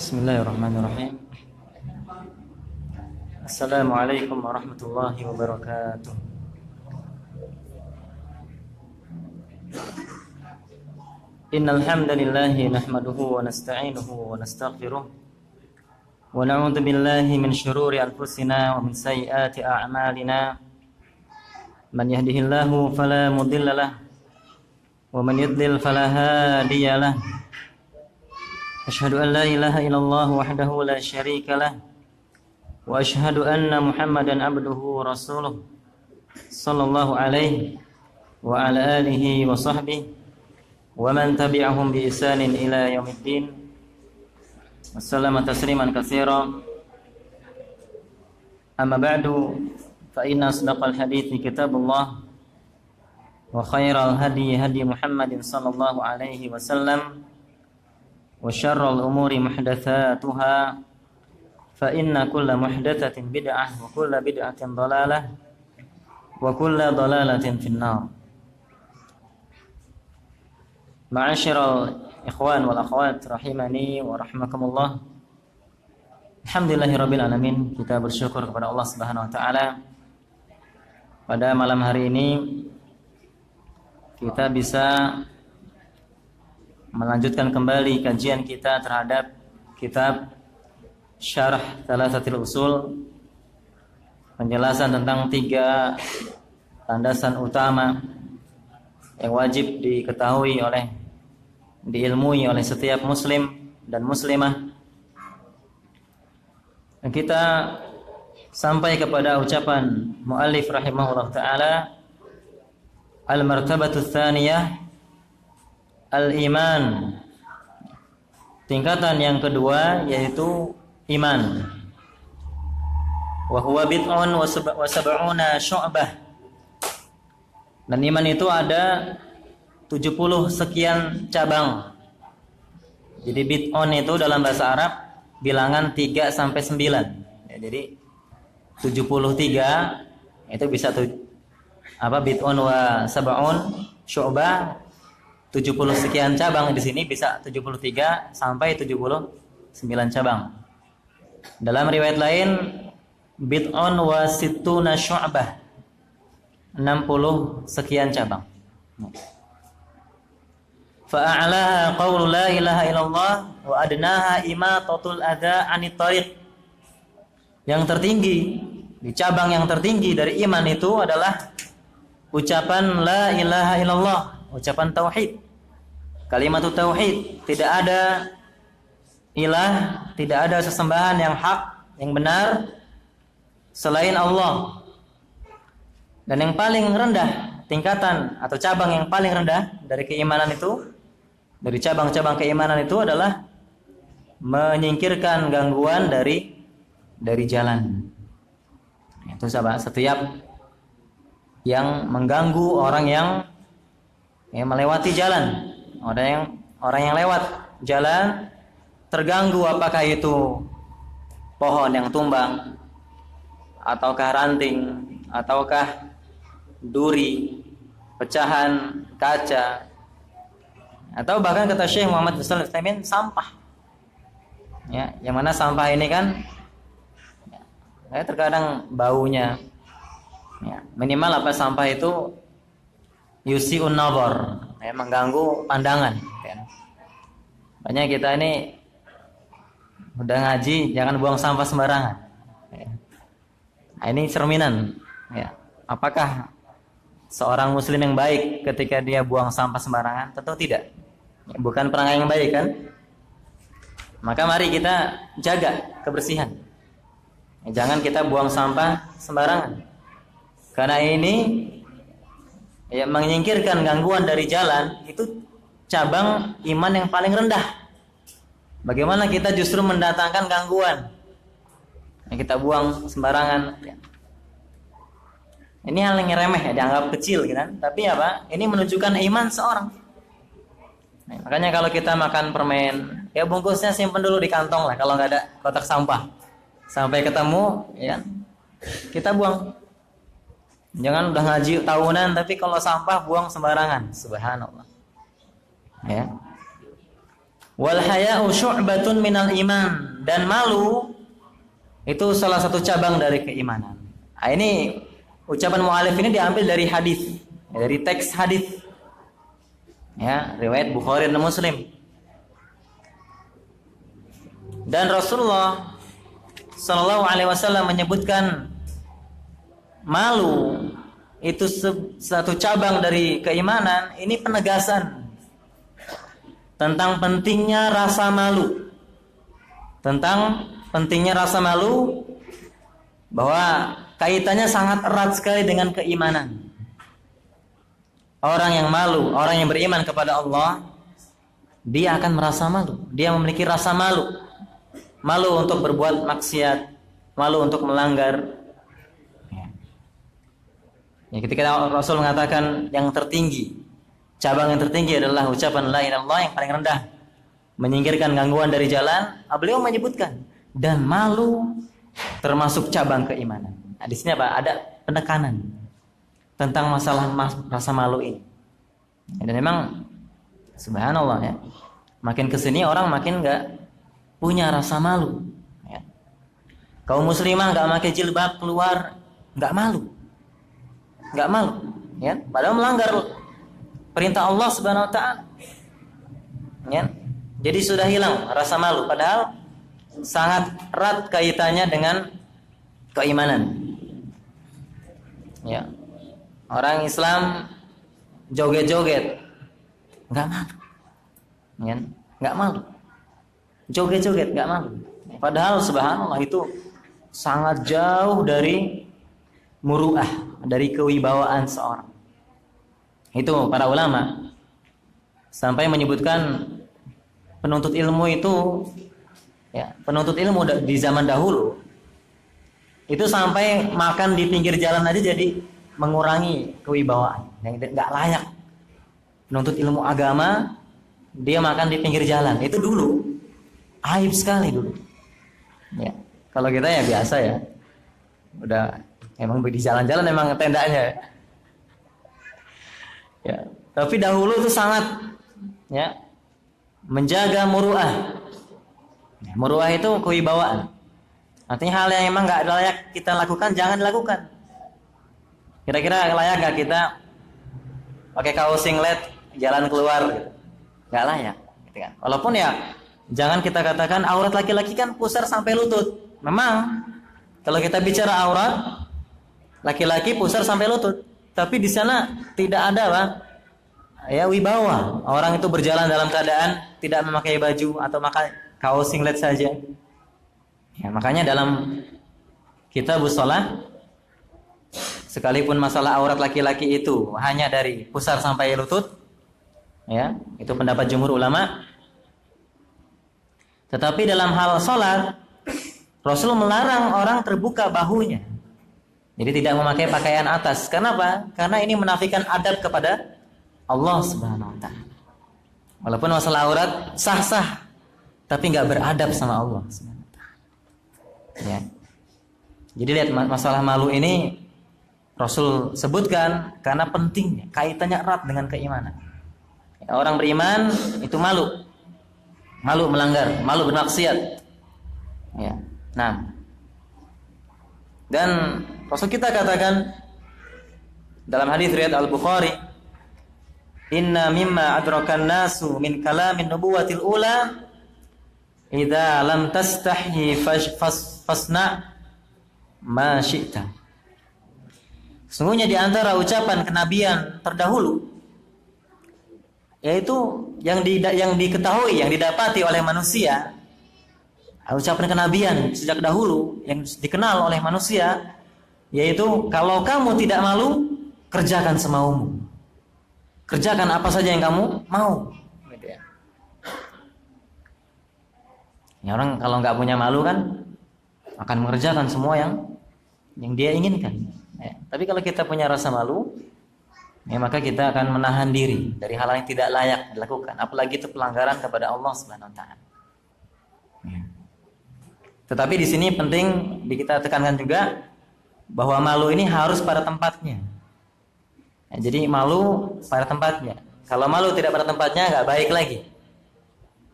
Bismillahirrahmanirrahim. Assalamualaikum warahmatullahi wabarakatuh. Innal hamdalillahi nahmaduhu wa nasta'inuhu wa nastaghfiruh wa na'udzu billahi min shururi anfusina wa min sayyiati a'malina. Man yahdihillahu fala mudilla lahu wa man yudlil fala hadiya lahu. Asyhadu an la ilaha illallah wahdahu la syarika lah wa asyhadu anna Muhammadan abduhu wa rasuluh sallallahu alaihi wa ala alihi wa sahbihi wa man tabi'ahum bi ihsanin ila yaumiddin. Wassalamu tasliman katsira. Amma ba'du, fa inna asdaqal hadithi kitabullah wa khairal hadi hadi Muhammadin sallallahu alaihi wasallam wa syarrul umuri muhdatsatuha fa inna kulla muhdatsatin bid'ah wa kulla bid'atin dhalalah wa kulla dhalalatin finnar. Ma'asyiral ikhwan wal akhwat rahimani wa rahimakumullah. Alhamdulillahirabbil alamin, kita bersyukur kepada Allah Subhanahu wa taala pada malam hari ini kita bisa melanjutkan kembali kajian kita terhadap kitab Syarah Thalatsatil Usul, penjelasan tentang 3 landasan utama yang wajib diketahui diilmui oleh setiap muslim dan muslimah. Dan kita sampai kepada ucapan muallif rahimahullah taala, al-martabatu tsaniyah al-iman, tingkatan yang kedua yaitu iman. Wa huwa bid'un wa sab'una syu'bah. Dan iman itu ada 70 sekian cabang. Jadi bid'un itu dalam bahasa Arab bilangan 3 sampai 9. Ya, jadi 73 itu bisa bid'un wa sab'un syu'bah, 70 sekian cabang. Di sini bisa 73 sampai 79 cabang. Dalam riwayat lain bid'un wa sittuna syu'bah, 60 sekian cabang. Fa'a'laha qawlu la ilaha illallah wa adnaha imatatul adza 'anit thariq. Yang tertinggi, di cabang yang tertinggi dari iman itu adalah ucapan la ilaha illallah, ucapan tauhid, kalimat tauhid. Tidak ada ilah, tidak ada sesembahan yang hak, yang benar selain Allah. Dan yang paling rendah tingkatan atau cabang yang paling rendah dari keimanan itu, dari cabang-cabang keimanan itu adalah menyingkirkan gangguan dari jalan. Itu setiap yang mengganggu orang yang melewati jalan, orang yang lewat jalan terganggu, apakah itu pohon yang tumbang, ataukah ranting, ataukah duri, pecahan kaca, atau bahkan kata Syekh Muhammad bin Shalih Al-Utsaimin sampah. Ya, yang mana sampah ini kan terkadang baunya, ya, minimal sampah itu yusiun nazar, mengganggu pandangan. Banyak kita ini udah ngaji, jangan buang sampah sembarangan. Ini cerminan. Ya, apakah seorang muslim yang baik ketika dia buang sampah sembarangan? Tentu tidak. Bukan perangai yang baik kan? Maka mari kita jaga kebersihan. Jangan kita buang sampah sembarangan. Karena ini menyingkirkan gangguan dari jalan, itu cabang iman yang paling rendah. Bagaimana kita justru mendatangkan gangguan yang kita buang sembarangan. Ini hal yang remeh, dianggap kecil kan? Tapi ini menunjukkan iman seorang. Nah, makanya kalau kita makan permen, bungkusnya simpen dulu di kantong lah, kalau nggak ada kotak sampah. Sampai ketemu, kita buang. Jangan udah ngaji tahunan tapi kalau sampah buang sembarangan. Subhanallah. Ya. Wal haya'u syu'batun minal iman, dan malu itu salah satu cabang dari keimanan. Nah, ini ucapan mu'alif ini diambil dari hadis, dari teks hadis. Ya, riwayat Bukhari dan Muslim. Dan Rasulullah sallallahu alaihi wasallam menyebutkan malu itu satu cabang dari keimanan. Ini penegasan tentang pentingnya rasa malu. Tentang pentingnya rasa malu, bahwa kaitannya sangat erat sekali dengan keimanan. Orang yang malu, orang yang beriman kepada Allah, dia akan merasa malu. Dia memiliki rasa malu. Malu untuk berbuat maksiat, malu untuk melanggar. Ya, ketika Rasul mengatakan yang tertinggi, cabang yang tertinggi adalah ucapan la ilaha illallah, yang paling rendah menyingkirkan gangguan dari jalan, beliau menyebutkan dan malu termasuk cabang keimanan. Nah, di sini apa? Ada penekanan tentang masalah rasa malu ini. Dan memang subhanallah ya, makin kesini orang makin nggak punya rasa malu. Ya. Kaum muslimah nggak pakai jilbab keluar nggak malu, ya. Padahal melanggar perintah Allah Subhanahu Wa Taala. Ya. Jadi sudah hilang rasa malu. Padahal sangat erat kaitannya dengan keimanan. Ya. Orang Islam joget-joget nggak malu, ya, nggak malu. Joget-joget nggak malu. Padahal subhanallah itu sangat jauh dari muru'ah, dari kewibawaan seorang. Itu para ulama sampai menyebutkan penuntut ilmu itu, ya, penuntut ilmu di zaman dahulu itu sampai makan di pinggir jalan aja jadi mengurangi kewibawaan, yang nggak layak. Penuntut ilmu agama dia makan di pinggir jalan, itu dulu aib sekali dulu. Ya, kalau kita ya biasa ya, udah emang di jalan-jalan emang tendanya. Ya, tapi dahulu itu sangat, ya, menjaga muru'ah. Ya, muru'ah itu kewibawaan. Artinya hal yang emang nggak layak kita lakukan jangan dilakukan. Kira-kira layak nggak kita pakai kaos singlet jalan keluar gitu? Nggak layak, gitu kan? Walaupun ya jangan kita katakan aurat laki-laki kan pusar sampai lutut. Memang kalau kita bicara aurat laki-laki pusar sampai lutut, tapi di sana tidak ada apa? Ya, wibawa. Orang itu berjalan dalam keadaan tidak memakai baju atau memakai kaos singlet saja. Ya, makanya dalam kitabus shalah, sekalipun masalah aurat laki-laki itu hanya dari pusar sampai lutut, ya, itu pendapat jumhur ulama. Tetapi dalam hal sholat, Rasul melarang orang terbuka bahunya. Jadi tidak memakai pakaian atas. Kenapa? Karena ini menafikan adab kepada Allah Subhanahu Wa Taala. Walaupun masalah aurat sah-sah, tapi nggak beradab sama Allah Subhanahu Wa Taala. Ya. Jadi lihat masalah malu ini Rasul sebutkan karena pentingnya, kaitannya erat dengan keimanan. Ya, orang beriman itu malu melanggar, malu bermaksiat. Ya. Nah, dan Rasul kita katakan dalam hadis riwayat Al-Bukhari, inna mimma adrakan nasu min kalamin nubuwatil ula idza lam tastahi fasna ma syi'ta. Sesungguhnya di antara ucapan kenabian terdahulu, yaitu yang diketahui, yang didapati oleh manusia, ucapan kenabian sejak dahulu yang dikenal oleh manusia, yaitu kalau kamu tidak malu, kerjakan semaumu. Kerjakan apa saja yang kamu mau. Gitu ya. Ya, orang kalau nggak punya malu kan akan mengerjakan semua yang dia inginkan. Ya. Tapi kalau kita punya rasa malu, ya, maka kita akan menahan diri dari hal yang tidak layak dilakukan. Apalagi itu pelanggaran kepada Allah Subhanahu Wa Taala. Ya. Tetapi di sini penting kita tekankan juga bahwa malu ini harus pada tempatnya. Ya, jadi malu pada tempatnya. Kalau malu tidak pada tempatnya nggak baik lagi.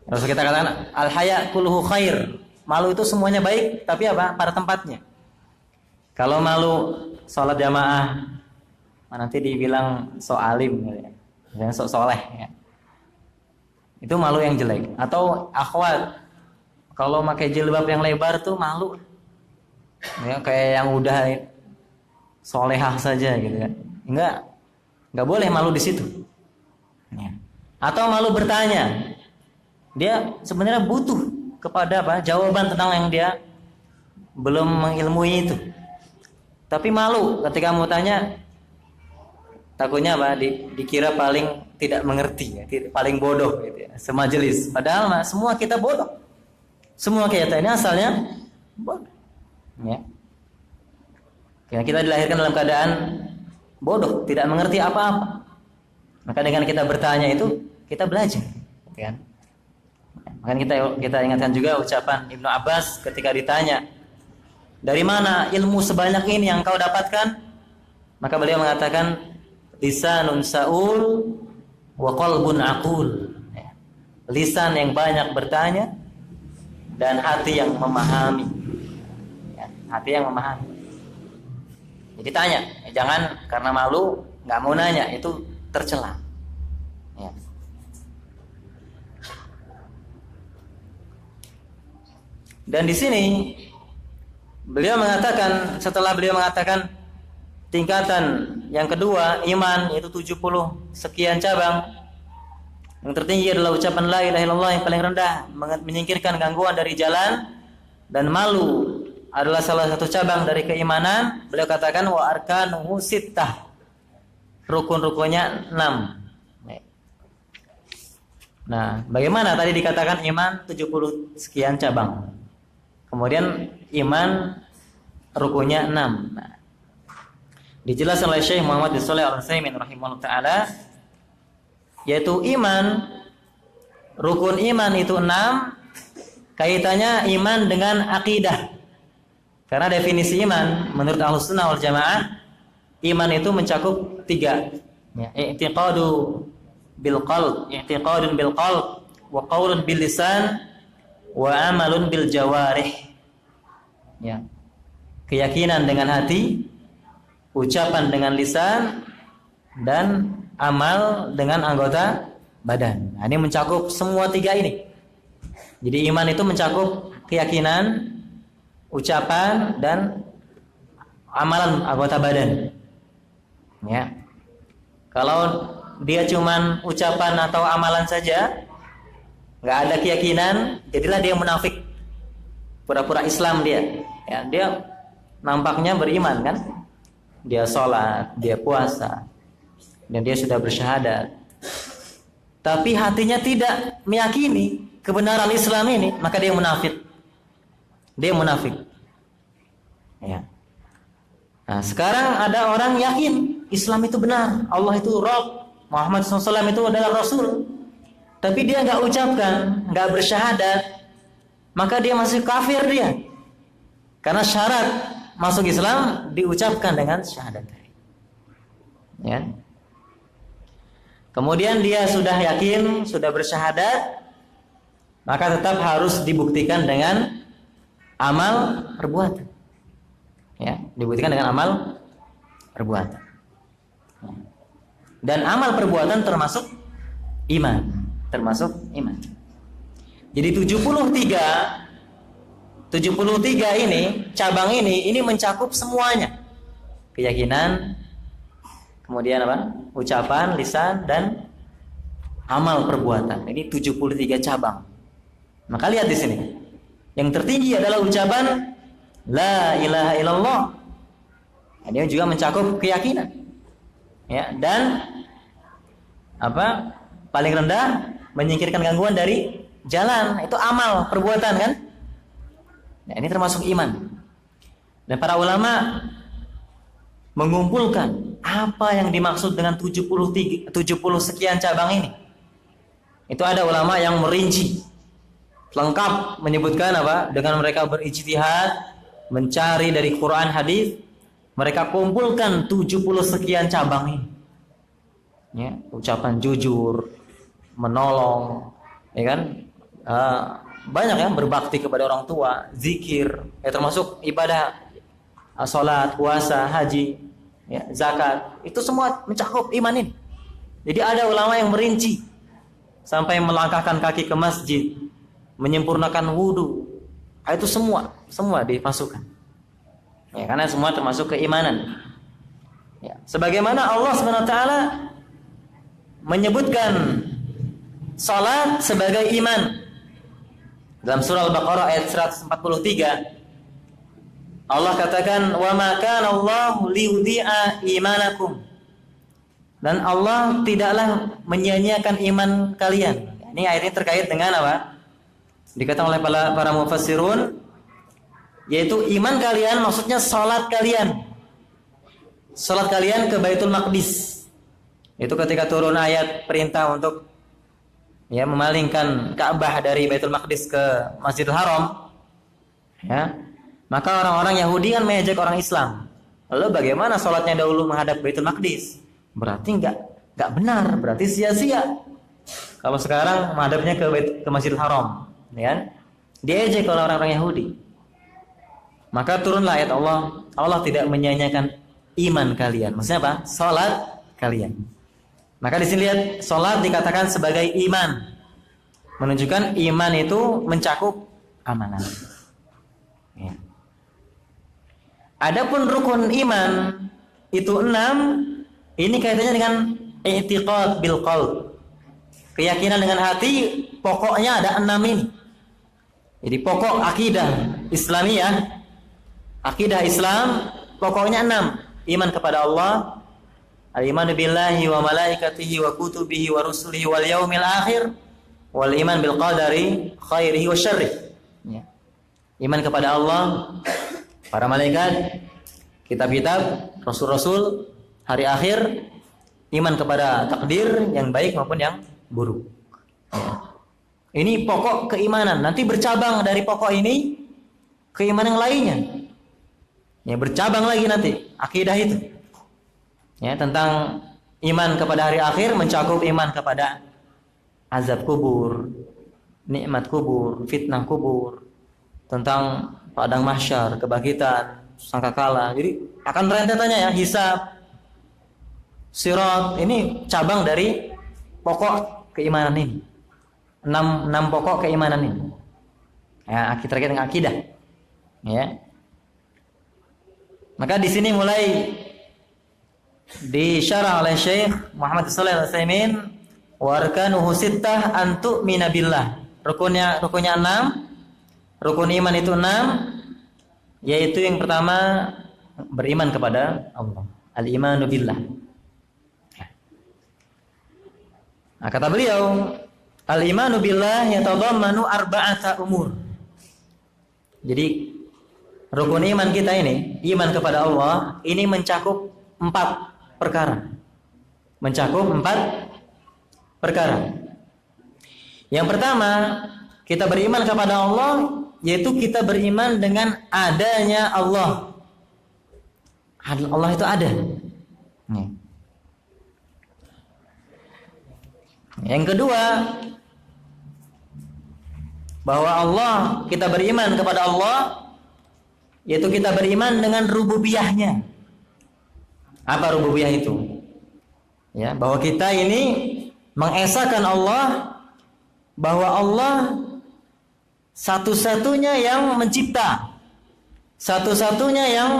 Rasul kita katakan al-haya kulluhu khair. Malu itu semuanya baik, tapi apa? Pada tempatnya. Kalau malu sholat jamaah, nanti dibilang sok alim, ya, sok soleh. Ya. Itu malu yang jelek. Atau akhwat, kalau pakai jilbab yang lebar tuh malu. Ya, kayak yang udah solehah saja gitu kan. Enggak boleh malu di situ. Ya. Atau malu bertanya. Dia sebenarnya butuh kepada apa? Jawaban tentang yang dia belum mengilmui itu. Tapi malu ketika mau tanya, takutnya apa? Dikira paling tidak mengerti, ya, paling bodoh gitu ya, semajelis. Padahal semua kita bodoh. Semua kita ini asalnya bodoh. Ya. Kita dilahirkan dalam keadaan bodoh, tidak mengerti apa-apa. Maka dengan kita bertanya itu kita belajar, kan? Maka kita ingatkan juga ucapan Ibnu Abbas ketika ditanya, dari mana ilmu sebanyak ini yang kau dapatkan? Maka beliau mengatakan, lisanun sa'ul wa qalbun aqul. Lisan yang banyak bertanya dan hati yang memahami. Ya, hati yang memahami. Jadi tanya, jangan karena malu nggak mau nanya, itu tercela. Ya. Dan di sini setelah beliau mengatakan tingkatan yang kedua iman yaitu 70 sekian cabang. Yang tertinggi adalah ucapan la ilaha illallah, yang paling rendah menyingkirkan gangguan dari jalan, dan malu adalah salah satu cabang dari keimanan. Beliau katakan wa arkanuhu sittah. Rukun-rukunnya 6. Nah, bagaimana tadi dikatakan iman 70 sekian cabang. Kemudian iman rukunnya 6. Nah, dijelaskan oleh Syekh Muhammad bin Shalih Al-Utsaimin rahimahullah taala, yaitu iman, rukun iman itu 6, kaitannya iman dengan akidah. Karena definisi iman menurut Ahlussunnah wal Jamaah, iman itu mencakup 3. Ya, i'tiqadun bil qalb, wa qaulun bil lisan, wa amalun bil jawarih. Ya. Keyakinan dengan hati, ucapan dengan lisan, dan amal dengan anggota badan. Nah, ini mencakup semua 3 ini. Jadi iman itu mencakup keyakinan, ucapan, dan amalan anggota badan. Ya. Kalau dia cuman ucapan atau amalan saja, nggak ada keyakinan, jadilah dia munafik, pura-pura Islam dia. Ya, dia nampaknya beriman kan, dia sholat, dia puasa, dan dia sudah bersyahadat, tapi hatinya tidak meyakini kebenaran Islam ini, maka dia munafik. Dia munafik. Ya. Nah, sekarang ada orang yakin Islam itu benar, Allah itu Rabb, Muhammad SAW itu adalah Rasul, tapi dia nggak ucapkan, nggak bersyahadat, maka dia masih kafir dia. Karena syarat masuk Islam diucapkan dengan syahadat. Ya. Kemudian dia sudah yakin, sudah bersyahadat, maka tetap harus dibuktikan dengan amal perbuatan. Ya, dibuktikan dengan amal perbuatan. Dan amal perbuatan termasuk iman, Jadi 73 ini, cabang ini mencakup semuanya. Keyakinan, kemudian apa? Ucapan, lisan, dan amal perbuatan. Ini 73 cabang. Maka lihat di sini. Yang tertinggi adalah ucapan la ilaha illallah. Ini juga mencakup keyakinan. Ya, dan apa? Paling rendah menyingkirkan gangguan dari jalan, itu amal perbuatan kan? Nah, ini termasuk iman. Dan para ulama mengumpulkan apa yang dimaksud dengan 70 sekian cabang ini. Itu ada ulama yang merinci lengkap, menyebutkan apa? Dengan mereka berijtihad, mencari dari Quran hadis, mereka kumpulkan 70 sekian cabang ini. Ya, ucapan jujur, menolong, ya kan? banyak ya, berbakti kepada orang tua, zikir, ya termasuk ibadah salat, puasa, haji, ya, zakat, itu semua mencakup iman ini. Jadi ada ulama yang merinci sampai melangkahkan kaki ke masjid, menyempurnakan wudu. Itu semua dimasukkan. Ya, karena semua termasuk keimanan. Ya, sebagaimana Allah SWT menyebutkan salat sebagai iman dalam surah Al-Baqarah ayat 143, Allah katakan, "Wa ma kana Allahu liyudhi'a imanakum." Dan Allah tidaklah menyia-nyiakan iman kalian. Ini ayat ini terkait dengan apa? Dikatakan oleh para mufassirun, yaitu iman kalian maksudnya salat kalian. Salat kalian ke Baitul Maqdis. Itu ketika turun ayat perintah untuk ya memalingkan Ka'bah dari Baitul Maqdis ke Masjidil Haram. Ya. Maka orang-orang Yahudi kan mengejek orang Islam. Lalu bagaimana salatnya dahulu menghadap Baitul Maqdis? Berarti enggak benar, berarti sia-sia. Kalau sekarang menghadapnya ke Masjidil Haram, ya. Diejek oleh orang-orang Yahudi. Maka turunlah ayat Allah, Allah tidak menyia-nyiakan iman kalian. Maksudnya apa? Salat kalian. Maka di sini lihat, salat dikatakan sebagai iman. Menunjukkan iman itu mencakup amalan. Ya. Adapun rukun iman itu 6, ini kaitannya dengan i'tiqad bil qalb. Keyakinan dengan hati, pokoknya ada 6 ini. Jadi pokok akidah Islamiyah, akidah Islam pokoknya 6. Iman kepada Allah, al-iman billahi wa malaikatihi wa kutubihi wa rusulihi wal yaumil akhir, wal iman bil qadari khairihi wa syarrih. Ya. Iman kepada Allah, para malaikat, kitab-kitab, rasul-rasul, hari akhir, iman kepada takdir yang baik maupun yang buruk. Ya. Ini pokok keimanan. Nanti bercabang dari pokok ini keimanan yang lainnya. Ya, bercabang lagi nanti akidah itu. Ya, tentang iman kepada hari akhir mencakup iman kepada azab kubur, nikmat kubur, fitnah kubur, tentang padang mahsyar, kebangkitan, sangkakala. Jadi akan rentetannya ya, hisab, sirat, ini cabang dari pokok keimanan ini. 6 pokok keimanan ini. Ya, terkait dengan akidah. Ya. Maka di sini mulai disyarah oleh Syekh Muhammad Shalih Al-Utsaimin, wa arkanuhu sittah an tu'mina billah. Rukunnya 6. Rukun iman itu 6, yaitu yang pertama beriman kepada Allah. Al-imanu billah. Nah, kata beliau, al-imanu billah yatadammanu arba'ata umur. Jadi rukun iman kita ini, iman kepada Allah, ini mencakup 4 perkara. Mencakup 4 perkara. Yang pertama, kita beriman kepada Allah, yaitu kita beriman dengan adanya Allah. Allah itu ada. Yang kedua, bahwa Allah, kita beriman kepada Allah, yaitu kita beriman dengan rububiyahnya. Apa rububiyah itu? Ya, bahwa kita ini mengesahkan Allah, bahwa Allah satu-satunya yang mencipta, satu-satunya yang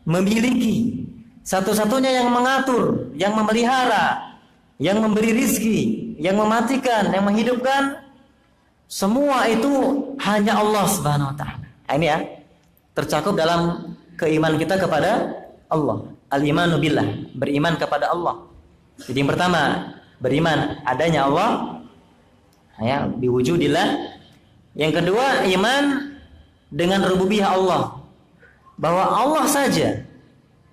memiliki, satu-satunya yang mengatur, yang memelihara, yang memberi rizki, yang mematikan, yang menghidupkan. Semua itu hanya Allah Subhanahu wa taala. Ini ya, tercakup dalam keimanan kita kepada Allah. Al-imanu billah, beriman kepada Allah. Jadi yang pertama, beriman adanya Allah, ya, biwujudillah. Yang kedua, iman dengan rububiyah Allah, bahwa Allah saja,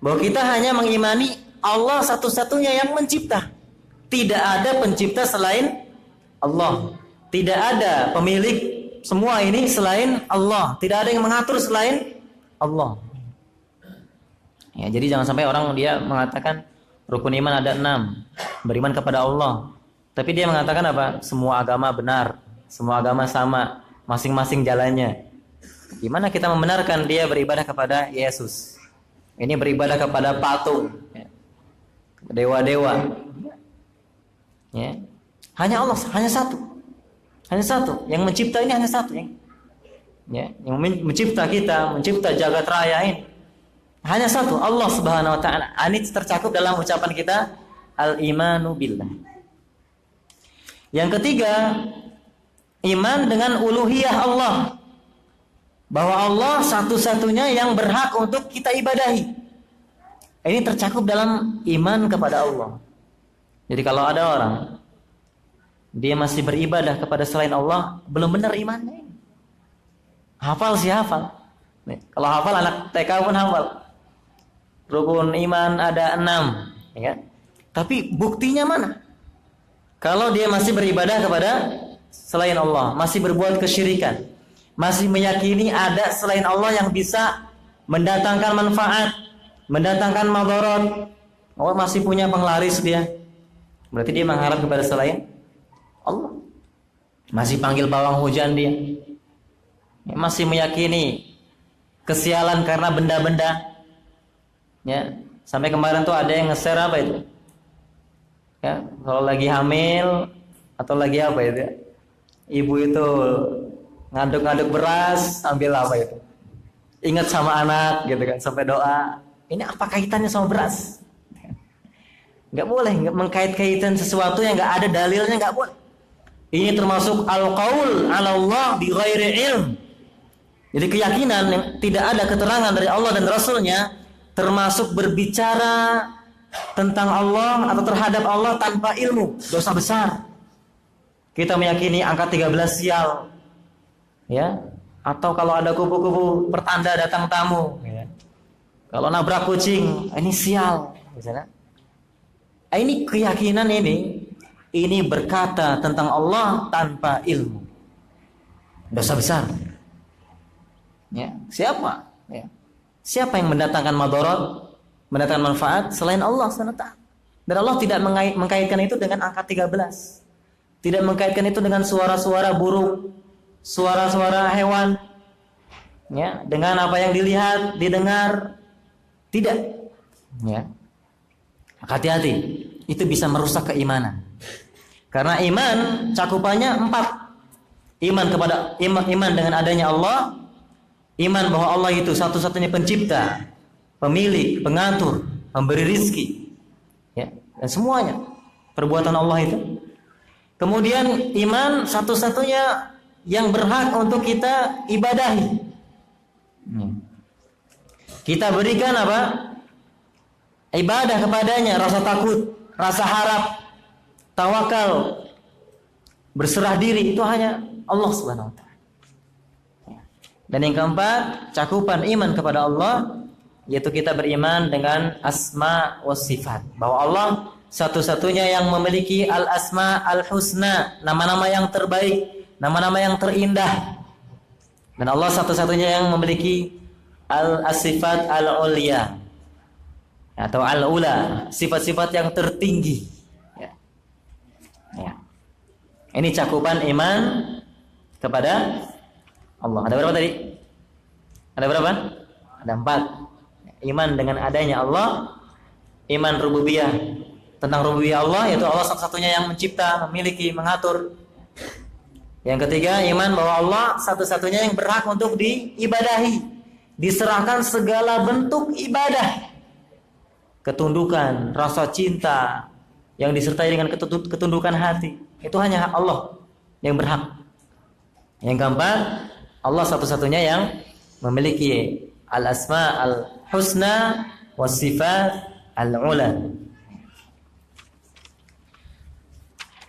bahwa kita hanya mengimani Allah satu-satunya yang mencipta. Tidak ada pencipta selain Allah. Tidak ada pemilik semua ini selain Allah. Tidak ada yang mengatur selain Allah. Ya, jadi jangan sampai orang dia mengatakan rukun iman ada 6, beriman kepada Allah. Tapi dia mengatakan apa? Semua agama benar. Semua agama sama, masing-masing jalannya. Gimana kita membenarkan dia beribadah kepada Yesus? Ini beribadah kepada patung, ya. Dewa-dewa. Ya. Hanya Allah, hanya satu. Hanya satu. Yang mencipta ini hanya satu, ya. Yang mencipta kita, mencipta jagat raya ini hanya satu, Allah Subhanahu wa taala. Ini tercakup dalam ucapan kita al-imanu billah. Yang ketiga, iman dengan uluhiyah Allah. Bahwa Allah satu-satunya yang berhak untuk kita ibadahi. Ini tercakup dalam iman kepada Allah. Jadi kalau ada orang dia masih beribadah kepada selain Allah, belum benar imannya. Hafal sih hafal. Nih, kalau hafal anak TK pun hafal. Rukun iman ada 6, ya. Tapi buktinya mana? Kalau dia masih beribadah kepada selain Allah, masih berbuat kesyirikan, masih meyakini ada selain Allah yang bisa mendatangkan manfaat, mendatangkan madarat, oh masih punya penglaris dia, berarti dia mengharap kepada selain Allah. Masih panggil pawang hujan dia, masih meyakini kesialan karena benda-benda, ya. Sampai kemarin tuh ada yang nge-share apa itu, ya, kalau lagi hamil atau lagi apa itu, ya, ibu itu ngaduk-ngaduk beras, ambil apa itu, ingat sama anak gitu kan, sampai doa. Ini apa kaitannya sama beras? Nggak boleh, nggak mengkait-kaitan sesuatu yang nggak ada dalilnya, nggak boleh. Ini termasuk al-qaul 'ala Allah bi ghairi ilm. Jadi keyakinan yang tidak ada keterangan dari Allah dan Rasulnya, termasuk berbicara tentang Allah atau terhadap Allah tanpa ilmu, dosa besar. Kita meyakini angka 13 sial, ya, atau kalau ada kupu-kupu pertanda datang tamu, ya. Kalau nabrak kucing, ini sial, misalnya. Ini keyakinan ini berkata tentang Allah tanpa ilmu, dosa besar. Ya, siapa? Ya. Siapa yang mendatangkan madarat, mendatangkan manfaat selain Allah SWT? Dan Allah tidak mengkaitkan itu dengan angka 13. Tidak mengkaitkan itu dengan suara-suara burung, suara-suara hewan, ya, dengan apa yang dilihat, didengar. Tidak, ya. Hati-hati, itu bisa merusak keimanan. Karena iman cakupannya 4. Iman dengan adanya Allah, iman bahwa Allah itu satu-satunya pencipta, pemilik, pengatur, pemberi rizki, ya, dan semuanya perbuatan Allah itu. Kemudian iman satu-satunya yang berhak untuk kita ibadahi. Kita berikan apa? Ibadah kepadanya, rasa takut, rasa harap, tawakal, berserah diri, itu hanya Allah Subhanahu wa taala. Dan yang keempat, cakupan iman kepada Allah, yaitu kita beriman dengan asma wa sifat, bahwa Allah satu-satunya yang memiliki al-asma al-husna, nama-nama yang terbaik, nama-nama yang terindah. Dan Allah satu-satunya yang memiliki al-sifat al-ulya, atau al-ula, sifat-sifat yang tertinggi, ya. Ya. Ini cakupan iman kepada Allah. Ada berapa tadi? Ada berapa? Ada 4. Iman dengan adanya Allah, iman rububiyah, tentang rububiyah Allah, yaitu Allah satu-satunya yang mencipta, memiliki, mengatur. Yang ketiga, iman bahwa Allah satu-satunya yang berhak untuk diibadahi, diserahkan segala bentuk ibadah, ketundukan, rasa cinta yang disertai dengan ketundukan hati, itu hanya Allah yang berhak. Yang keempat, Allah satu-satunya yang memiliki al-asma al-husna was sifat al-ula.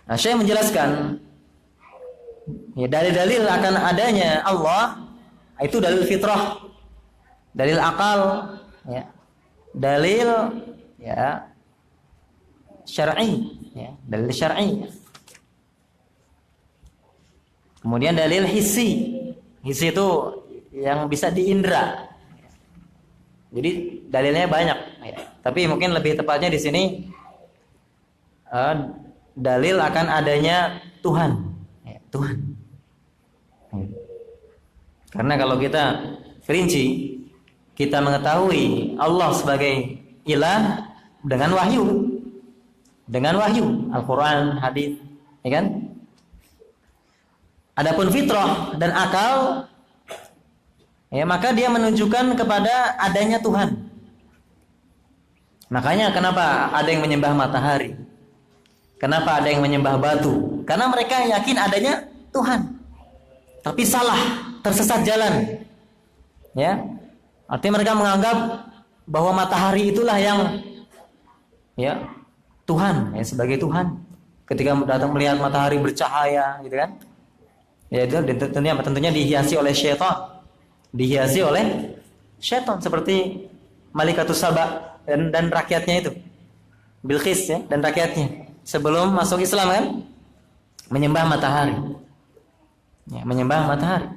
Nah, saya menjelaskan, ya, dalil-dalil akan adanya Allah itu dalil fitrah, dalil akal, ya, dalil, ya, syar'i, ya, dalil syar'i. Kemudian dalil hissi. Hissi itu yang bisa diindra. Jadi dalilnya banyak, ya. Tapi mungkin lebih tepatnya di sini dalil akan adanya Tuhan, ya, Tuhan. Karena kalau kita rinci, kita mengetahui Allah sebagai ilah dengan wahyu. Dengan wahyu, Al-Qur'an, hadis, ya kan? Adapun fitrah dan akal, ya, maka dia menunjukkan kepada adanya Tuhan. Makanya kenapa ada yang menyembah matahari? Kenapa ada yang menyembah batu? Karena mereka yakin adanya Tuhan. Tapi salah, tersesat jalan. Ya. Artinya mereka menganggap bahwa matahari itulah yang ya Tuhan, ya, sebagai Tuhan. Ketika datang melihat matahari bercahaya, gitu kan? Ya itu tentunya dihiasi oleh syaitan. Dihiasi oleh syaitan seperti Malikatus Saba dan rakyatnya itu. Bilqis, ya, dan rakyatnya sebelum masuk Islam kan menyembah matahari. Ya, menyembah matahari.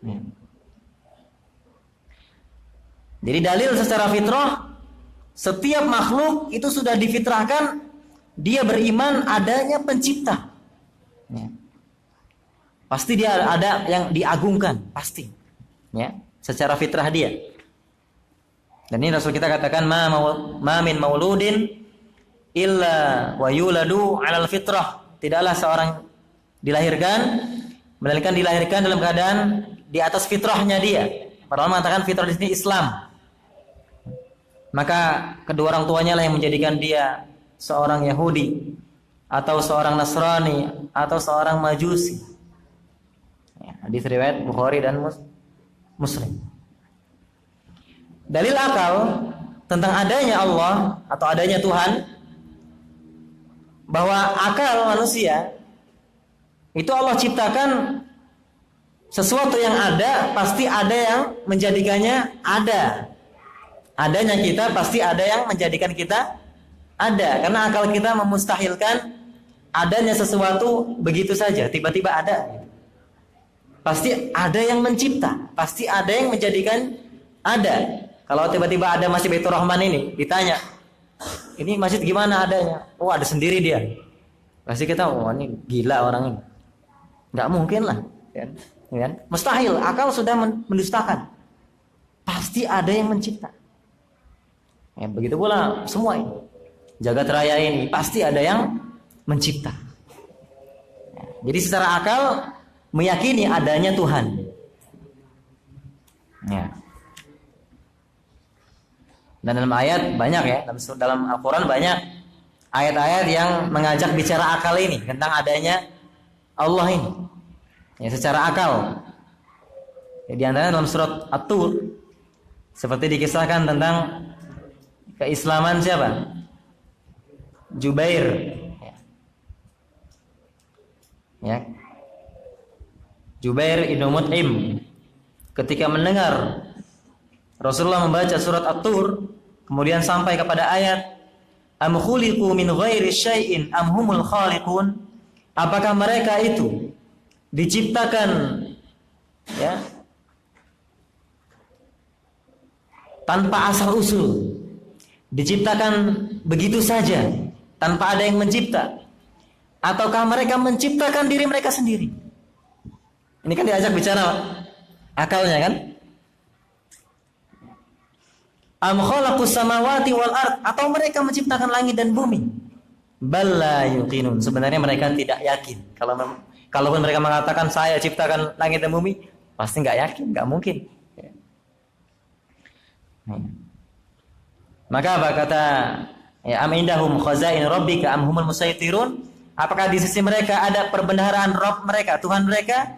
Ya. Jadi dalil secara fitrah, setiap makhluk itu sudah difitrahkan dia beriman adanya pencipta. Ya. Pasti dia ada yang diagungkan, pasti. Ya, secara fitrah dia. Dan ini Rasul kita katakan ma min mauludin illa wa yuladu 'alal fitrah. Tidaklah seorang dilahirkan melainkan dilahirkan dalam keadaan di atas fitrahnya dia. Para ulama mengatakan fitrah di sini Islam. Maka kedua orang tuanya lah yang menjadikan dia seorang Yahudi atau seorang Nasrani atau seorang Majusi. Ya, hadis riwayat Bukhari dan Muslim. Dalil akal tentang adanya Allah atau adanya Tuhan, bahwa akal manusia itu Allah ciptakan sesuatu yang ada, pasti ada yang menjadikannya ada. Adanya kita pasti ada yang menjadikan kita ada, karena akal kita memustahilkan adanya sesuatu begitu saja tiba-tiba ada. Pasti ada yang mencipta, pasti ada yang menjadikan ada. Kalau tiba-tiba ada Masjid Baitur Rahman ini, ditanya, ini masjid gimana adanya? Oh, ada sendiri dia. Pasti kita, oh ini gila orang ini. Nggak mungkin lah, kan? Mustahil, akal sudah mendustakan. Pasti ada yang mencipta. Ya, begitu pula semua ini. Jagat raya ini pasti ada yang mencipta. Ya, jadi secara akal meyakini adanya Tuhan. Ya. Dan dalam ayat banyak ya, dalam Al-Quran banyak ayat-ayat yang mengajak bicara akal ini, tentang adanya Allah ini. Ya, secara akal. Ya, di antaranya dalam surat At-Tur, seperti dikisahkan tentang keislaman siapa? Jubair. Ya. Jubair ibn Mut'im ketika mendengar Rasulullah membaca surat At-Tur, kemudian sampai kepada ayat am khuliqu min ghairi syai'in am humul khaliqun, apakah mereka itu diciptakan ya tanpa asal usul, diciptakan begitu saja tanpa ada yang mencipta, ataukah mereka menciptakan diri mereka sendiri? Ini kan diajak bicara akalnya kan? Am khalaqus samawati wal ard, atau mereka menciptakan langit dan bumi? Bala yuqinun, sebenarnya mereka tidak yakin. Kalaupun mereka mengatakan saya ciptakan langit dan bumi, pasti nggak yakin, nggak mungkin. Maka apa kata ya, am indahum khazain rabbika am humul musaytirun, apakah di sisi mereka ada perbendaharaan Rabb mereka, Tuhan mereka,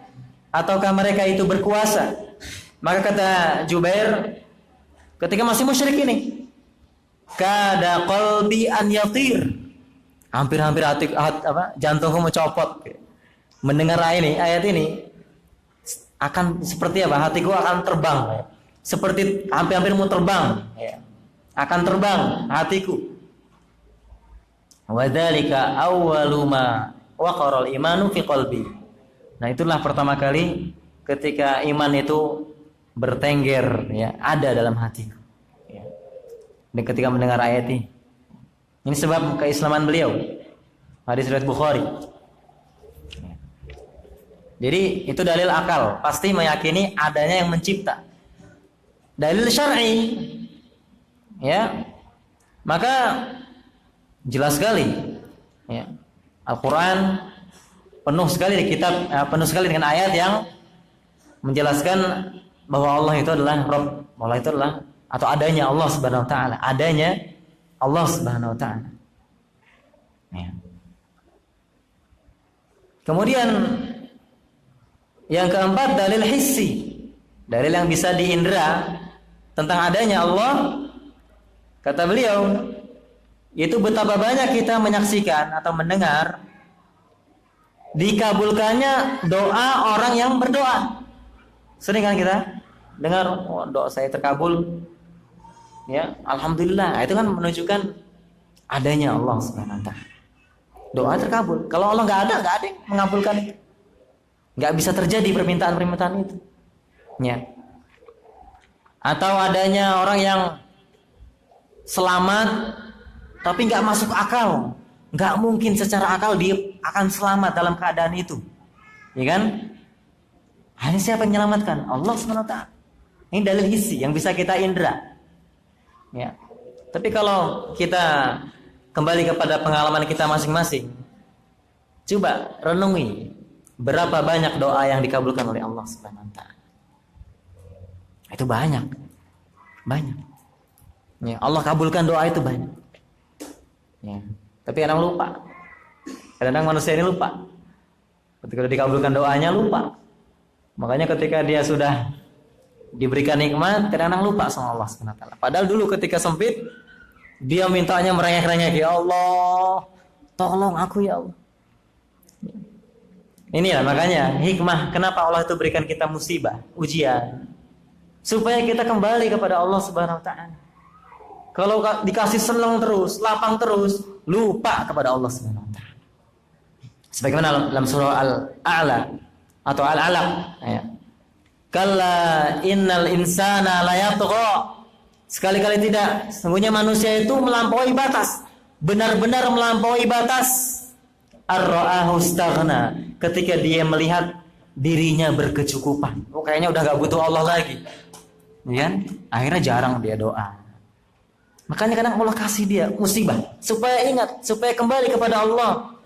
ataukah mereka itu berkuasa? Maka kata Jubair ketika masih musyrik ini, kada qalbi an yatir, hampir-hampir jantungku mau copot. Mendengar ayat ini akan seperti apa? Hatiku akan terbang, seperti hampir-hampir mau terbang, akan terbang hatiku. Wa dzalika awwalu ma waqara al-imanu fi qalbi. Nah, itulah pertama kali ketika iman itu bertengger, ya, ada dalam hatiku. Ya. Dan ketika mendengar ayat ini sebab keislaman beliau. Hadis riwayat Bukhari. Jadi itu dalil akal, pasti meyakini adanya yang mencipta. Dalil syar'i, ya, maka jelas sekali, ya, Al-Quran penuh sekali di kitab, penuh sekali dengan ayat yang menjelaskan bahwa Allah itu adalah Rabb, Allah itu adalah atau adanya Allah Subhanahu Wa Taala, adanya Allah Subhanahu Wa Taala. Ya. Kemudian yang keempat dalil hissi, dalil yang bisa diindra tentang adanya Allah. Kata beliau, itu betapa banyak kita menyaksikan atau mendengar dikabulkannya doa orang yang berdoa. Sering kan kita dengar, oh, doa saya terkabul, ya, alhamdulillah. Itu kan menunjukkan adanya Allah Subhanahu Wa Taala. Doa terkabul. Kalau Allah nggak ada yang mengabulkan itu. Nggak bisa terjadi permintaan-permintaan itu. Ya. Atau adanya orang yang selamat tapi nggak masuk akal. Nggak mungkin secara akal dia akan selamat dalam keadaan itu. Ya kan? Hanya siapa yang menyelamatkan? Allah SWT. Ini dalil hissi yang bisa kita indra. Ya. Tapi kalau kita kembali kepada pengalaman kita masing-masing, coba renungi berapa banyak doa yang dikabulkan oleh Allah SWT. Itu banyak. Ya, Allah kabulkan doa itu banyak. Ya. Tapi kadang lupa. Kadang manusia ini lupa. Ketika dikabulkan doanya lupa. Makanya ketika dia sudah diberikan nikmat, kadang-kadang lupa sama Allah SWT. Padahal dulu ketika sempit, dia mintanya merengek-rengek, ya Allah, tolong aku ya Allah. Inilah makanya hikmah kenapa Allah itu berikan kita musibah, ujian, supaya kita kembali kepada Allah Subhanahu Wa Taala. Kalau dikasih senang terus, lapang terus, lupa kepada Allah Subhanahu Wa Taala. Sebagaimana dalam surah Al-A'la atau Al-Alaq, ya. Kalla innal insana la yatgha. Sekali-kali tidak, sesungguhnya manusia itu melampaui batas, benar-benar melampaui batas. Ar-ra'ahu istaghna, ketika dia melihat dirinya berkecukupan. Oh, kayaknya udah gak butuh Allah lagi. Ya kan? Akhirnya jarang dia doa. Makanya kadang Allah kasih dia musibah supaya ingat, supaya kembali kepada Allah.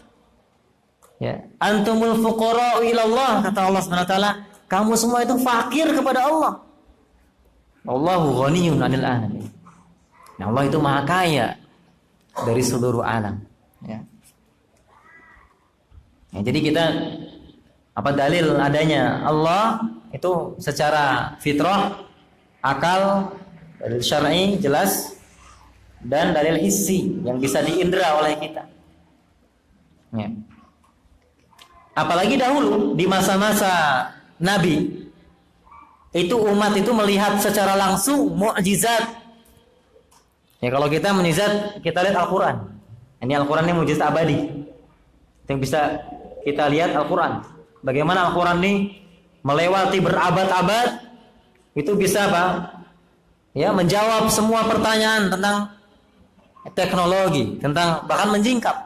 Ya, antumul fuqara ilallah, kata Allah Subhanahu wa taala, kamu semua itu fakir kepada Allah. Allahu ghaniyun 'anil alamin. Nah, Allah itu maha kaya dari seluruh alam, ya. Ya, jadi kita apa dalil adanya Allah itu secara fitrah, akal, dalil syar'i jelas, dan dalil hissi yang bisa diindra oleh kita. Ya. Apalagi dahulu di masa-masa Nabi, itu umat itu melihat secara langsung mukjizat. Ya, kalau kita mukjizat, kita lihat Al-Quran. Ini Al-Quran ini mukjizat abadi. Yang bisa kita lihat Al-Quran. Bagaimana Al-Quran ini melewati berabad-abad, itu bisa apa? Ya, menjawab semua pertanyaan tentang teknologi, tentang bahkan menjingkap.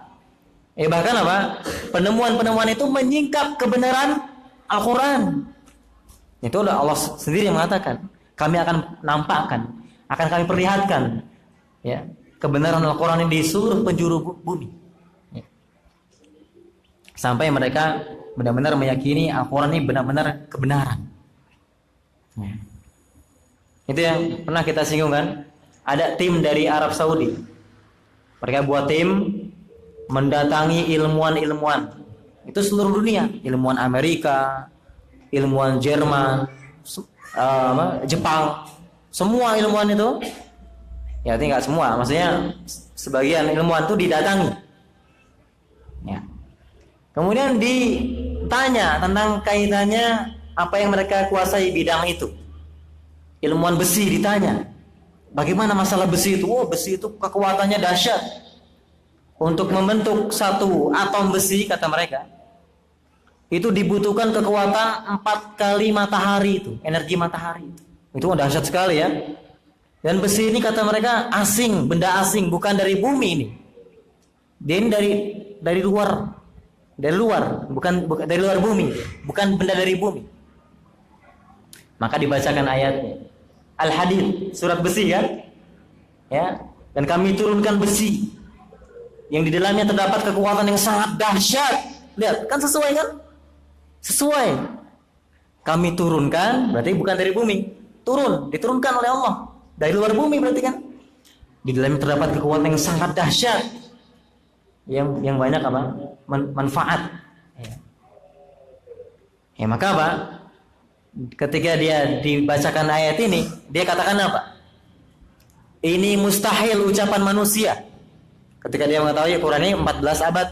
Bahkan apa? Penemuan-penemuan itu menyingkap kebenaran Al-Quran. Itu udah Allah sendiri yang mengatakan, kami akan nampakkan, akan kami perlihatkan, ya, kebenaran Al-Quran ini di seluruh penjuru bumi, ya. Sampai mereka benar-benar meyakini Al-Quran ini benar-benar kebenaran, ya. Itu yang pernah kita singgung kan. Ada tim dari Arab Saudi, mereka buat tim mendatangi ilmuwan-ilmuwan itu seluruh dunia, ilmuwan Amerika, ilmuwan Jerman, Jepang, semua ilmuwan itu, ya tidak semua, maksudnya sebagian ilmuwan itu didatangi. Ya. Kemudian ditanya tentang kaitannya apa yang mereka kuasai bidang itu. Ilmuwan besi ditanya, bagaimana masalah besi itu? Oh, besi itu kekuatannya dahsyat. Untuk membentuk satu atom besi, kata mereka, itu dibutuhkan kekuatan 4 kali matahari itu, energi matahari itu. Itu dahsyat sekali ya. Dan besi ini kata mereka asing, benda asing, bukan dari bumi ini. Dia ini dari luar dari luar, bukan dari luar bumi, bukan benda dari bumi. Maka dibacakan ayatnya. Al-Hadid, surat besi kan? Ya, dan kami turunkan besi yang di dalamnya terdapat kekuatan yang sangat dahsyat. Lihat, kan sesuai kan? Sesuai. Kami turunkan, berarti bukan dari bumi. Diturunkan oleh Allah. Dari luar bumi berarti kan? Di dalamnya terdapat kekuatan yang sangat dahsyat. Yang banyak apa? Manfaat. Ya, maka apa? Ketika dia dibacakan ayat ini, dia katakan apa? Ini mustahil ucapan manusia. Ketika dia mengetahui Quran ini 14 abad.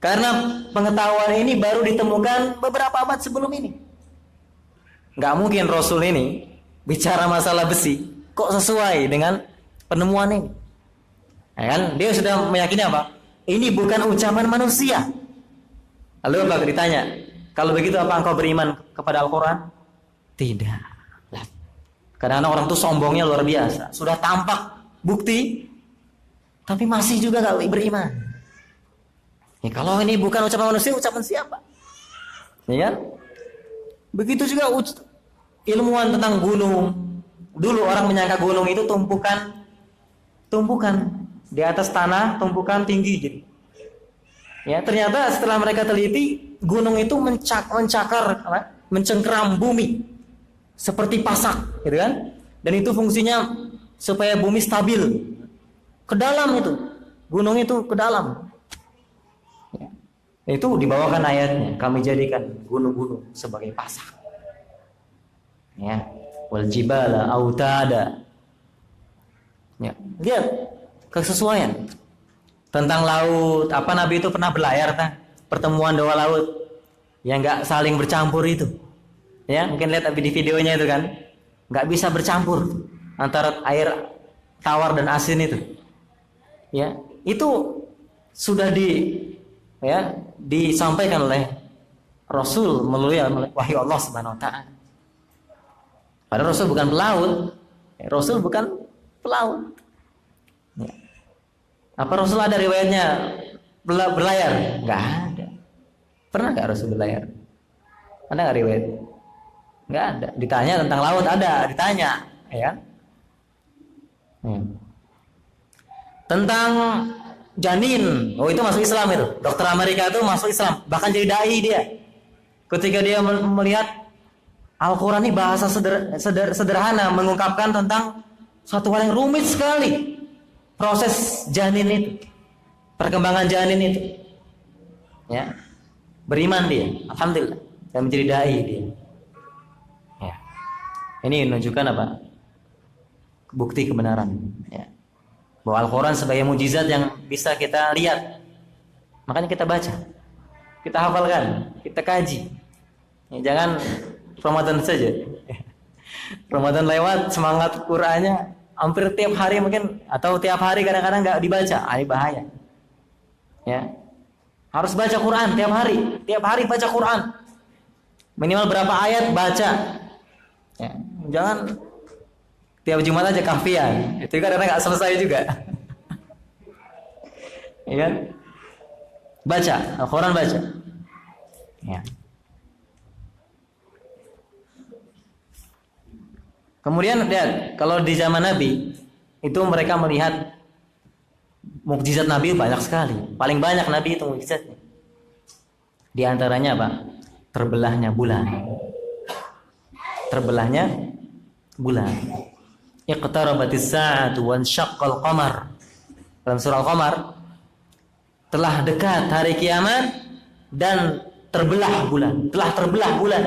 Karena pengetahuan ini baru ditemukan beberapa abad sebelum ini. Gak mungkin Rasul ini bicara masalah besi kok sesuai dengan penemuan ini. Ya kan? Dia sudah meyakini apa? Ini bukan ucapan manusia. Lalu apa ditanya? Kalau begitu apa engkau beriman kepada Al-Quran? Tidak. Kadang-kadang orang tuh sombongnya luar biasa. Sudah tampak bukti, tapi masih juga gak beriman. Ya, kalau ini bukan ucapan manusia, ucapan siapa? Ya kan? Begitu juga ilmuwan tentang gunung. Dulu orang menyangka gunung itu tumpukan di atas tanah, tumpukan tinggi gitu. Ya, ternyata setelah mereka teliti, gunung itu mencengkeram bumi seperti pasak, gitu kan? Dan itu fungsinya supaya bumi stabil. Ke dalam itu, gunung itu ke dalam. Ya. Itu dibawakan ayatnya, kami jadikan gunung-gunung sebagai pasak. Ya, wal jibala autada. Ya, lihat kesesuaian. Tentang laut, apa Nabi itu pernah berlayar pertemuan dua laut yang nggak saling bercampur itu. Ya, mungkin lihat di videonya itu kan, nggak bisa bercampur antara air tawar dan asin itu. Ya, itu sudah disampaikan oleh Rasul melalui wahyu Allah Subhanahu wa taala. Padahal Rasul bukan pelaut. Rasul bukan pelaut. Ya. Apa Rasul ada riwayatnya berlayar? Enggak ada. Pernah enggak Rasul berlayar? Ada enggak riwayat? Enggak ada. Ditanya tentang laut ada, ditanya, ya. Tentang janin, itu masuk Islam itu. Dokter Amerika itu masuk Islam, bahkan jadi dai dia. Ketika dia melihat Al-Quran ini bahasa sederhana mengungkapkan tentang suatu hal yang rumit sekali. Proses janin itu, perkembangan janin itu, ya, beriman dia, alhamdulillah, dan menjadi dai dia. Ya. Ini menunjukkan apa? Bukti kebenaran, ya. Bahwa Al-Quran sebagai mujizat yang bisa kita lihat, makanya kita baca, kita hafalkan, kita kaji. Ya, jangan Ramadan saja. Ramadan lewat semangat Qur'annya hampir tiap hari mungkin, atau tiap hari kadang-kadang nggak dibaca, ini bahaya. Ya, harus baca Quran tiap hari baca Quran, minimal berapa ayat baca. Ya, jangan tiap Jumat aja kahfian, itu kadang-kadang nggak selesai juga. Ya kan? Baca Al-Quran, baca. Ya. Kemudian lihat, kalau di zaman Nabi itu mereka melihat mukjizat Nabi banyak sekali. Paling banyak Nabi itu mukjizatnya. Di antaranya apa? Terbelahnya bulan. Terbelahnya bulan. Iqtarabatis sa'atu wan syaqqal qamar. Dalam surah Al-Qamar, telah dekat hari kiamat dan terbelah bulan. Telah terbelah bulan.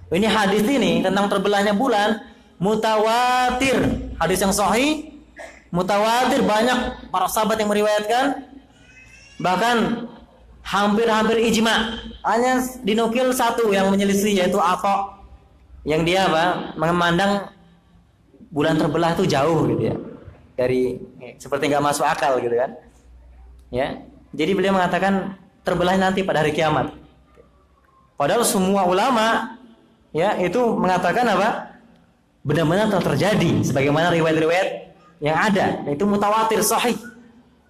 Ini hadis ini tentang terbelahnya bulan mutawatir, hadis yang sahih, mutawatir, banyak para sahabat yang meriwayatkan, bahkan hampir ijma. Hanya dinukil satu yang menyelisih, yaitu Atha, yang dia memandang bulan terbelah itu jauh gitu ya, dari seperti nggak masuk akal gitu kan. Ya, jadi beliau mengatakan terbelah nanti pada hari kiamat. Padahal semua ulama ya itu mengatakan apa? Benar-benar telah terjadi sebagaimana riwayat-riwayat yang ada, yaitu mutawatir sahih.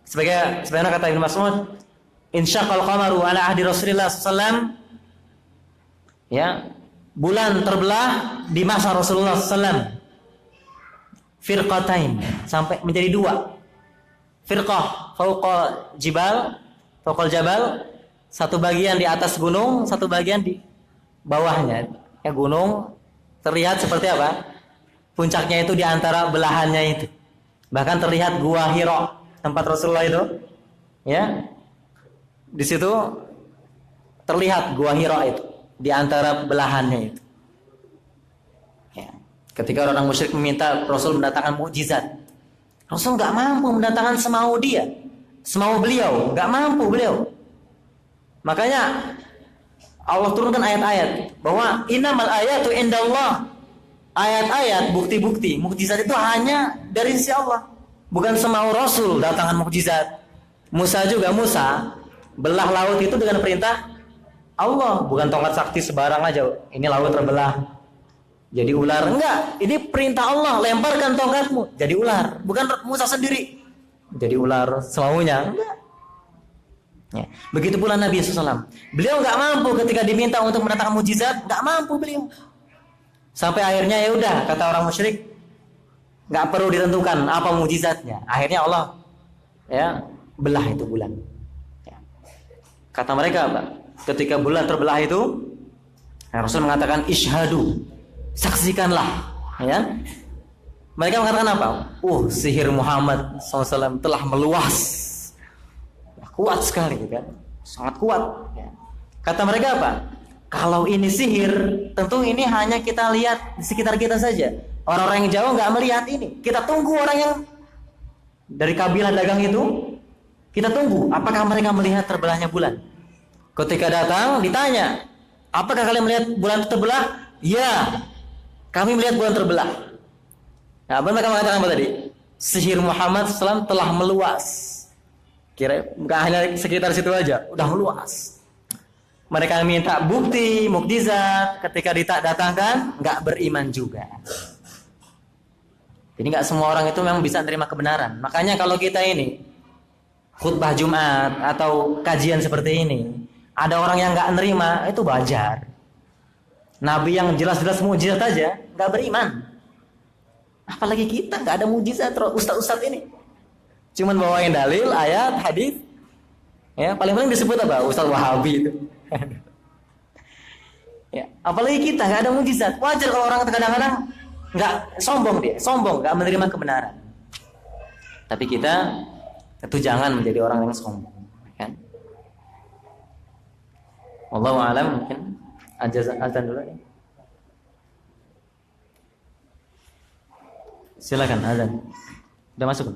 Sebagaimana kata Ibnu Mas'ud, Insyaqal qamaru ala ahdi Rasulullah SAW, ya, bulan terbelah di masa Rasulullah SAW. Firqatain, sampai menjadi dua. Firqah fauqa jibal, fauqal jabal, satu bagian di atas gunung, satu bagian di bawahnya. Ya, gunung terlihat seperti apa? Puncaknya itu di antara belahannya itu. Bahkan terlihat gua Hira, tempat Rasulullah itu. Ya. Di situ terlihat gua Hira itu di antara belahannya itu. Ya. Ketika orang musyrik meminta Rasul mendatangkan mukjizat, Rasul nggak mampu mendatangkan semau dia, semau beliau, nggak mampu beliau. Makanya Allah turunkan ayat-ayat bahwa innamal ayatu indallah. Ayat-ayat, bukti-bukti, mukjizat itu hanya dari sisi Allah, bukan semau Rasul datangkan mukjizat. Musa juga, Musa belah laut itu dengan perintah Allah, bukan tongkat sakti sebarang aja. Ini laut terbelah jadi ular, enggak. Ini perintah Allah, lemparkan tongkatmu jadi ular, bukan Musa sendiri jadi ular semaunya, enggak. Ya. Begitu pula Nabi SAW, beliau nggak mampu ketika diminta untuk mendatangkan mukjizat, nggak mampu beliau. Sampai akhirnya ya udah, kata orang musyrik, nggak perlu ditentukan apa mukjizatnya. Akhirnya Allah ya belah itu bulan. Ya. Kata mereka apa? Ketika bulan terbelah itu, Rasul mengatakan ishadu, saksikanlah. Ya. Mereka mengatakan apa? Sihir Muhammad SAW telah meluas. Kuat sekali, kan? Sangat kuat. Ya. Kata mereka apa? Kalau ini sihir, tentu ini hanya kita lihat di sekitar kita saja. Orang-orang yang jauh nggak melihat ini. Kita tunggu orang yang dari kabilah dagang itu. Kita tunggu, apakah mereka melihat terbelahnya bulan? Ketika datang, ditanya, apakah kalian melihat bulan terbelah? Ya, kami melihat bulan terbelah. Nah, mereka mengatakan apa tadi? Sihir Muhammad SAW telah meluas. Kira bukan hanya sekitar situ aja, udah meluas. Mereka minta bukti, mukjizat, ketika datangkan nggak beriman juga. Jadi nggak semua orang itu memang bisa menerima kebenaran. Makanya kalau kita ini khutbah Jumat atau kajian seperti ini, ada orang yang nggak nerima, itu wajar. Nabi yang jelas-jelas mukjizat aja nggak beriman. Apalagi kita nggak ada mukjizat, ustaz-ustaz ini. Cuman bawain dalil, ayat, hadis. Ya, paling-paling disebut apa? Ustaz Wahabi itu. Ya, apalagi kita nggak ada mukjizat. Wajar kalau orang kadang-kadang nggak sombong, nggak menerima kebenaran. Tapi kita itu jangan menjadi orang yang sombong, kan? Wallahu a'lam. Mungkin azan dulu ya. Silakan azan. Udah masuk?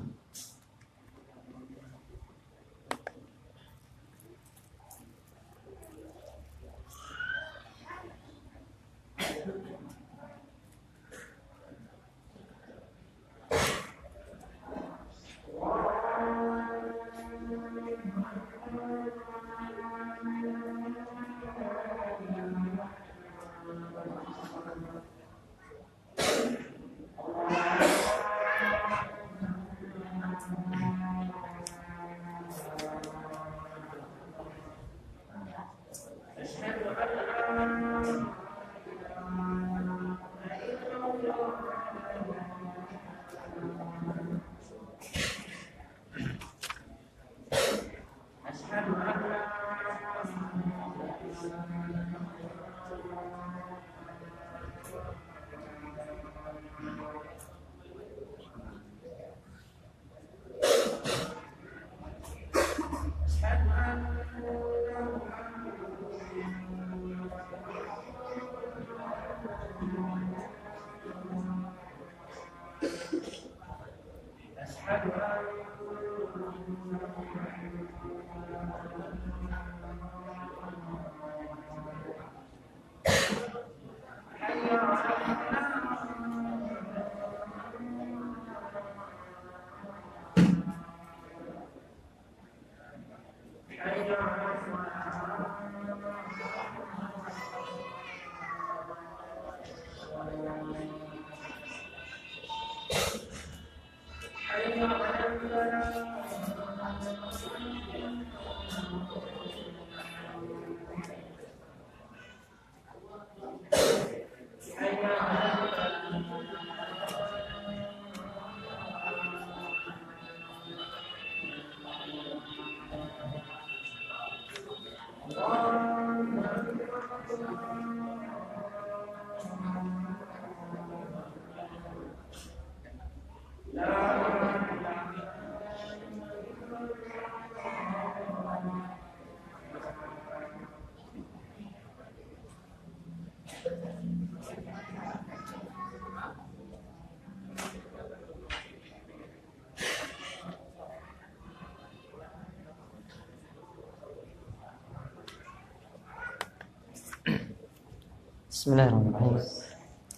Bismillahirrahmanirrahim.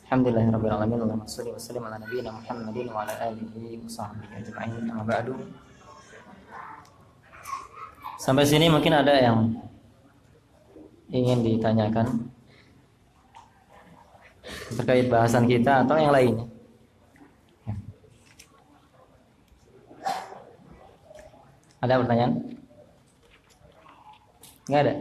Alhamdulillahirabbil alamin. Allahumma shalli wa sallim ala nabiyyina Muhammadin wa ala alihi wa sahbihi ajma'in. Amma ba'du. Sampai sini mungkin ada yang ingin ditanyakan terkait bahasan kita atau yang lainnya. Ada pertanyaan? Enggak ada.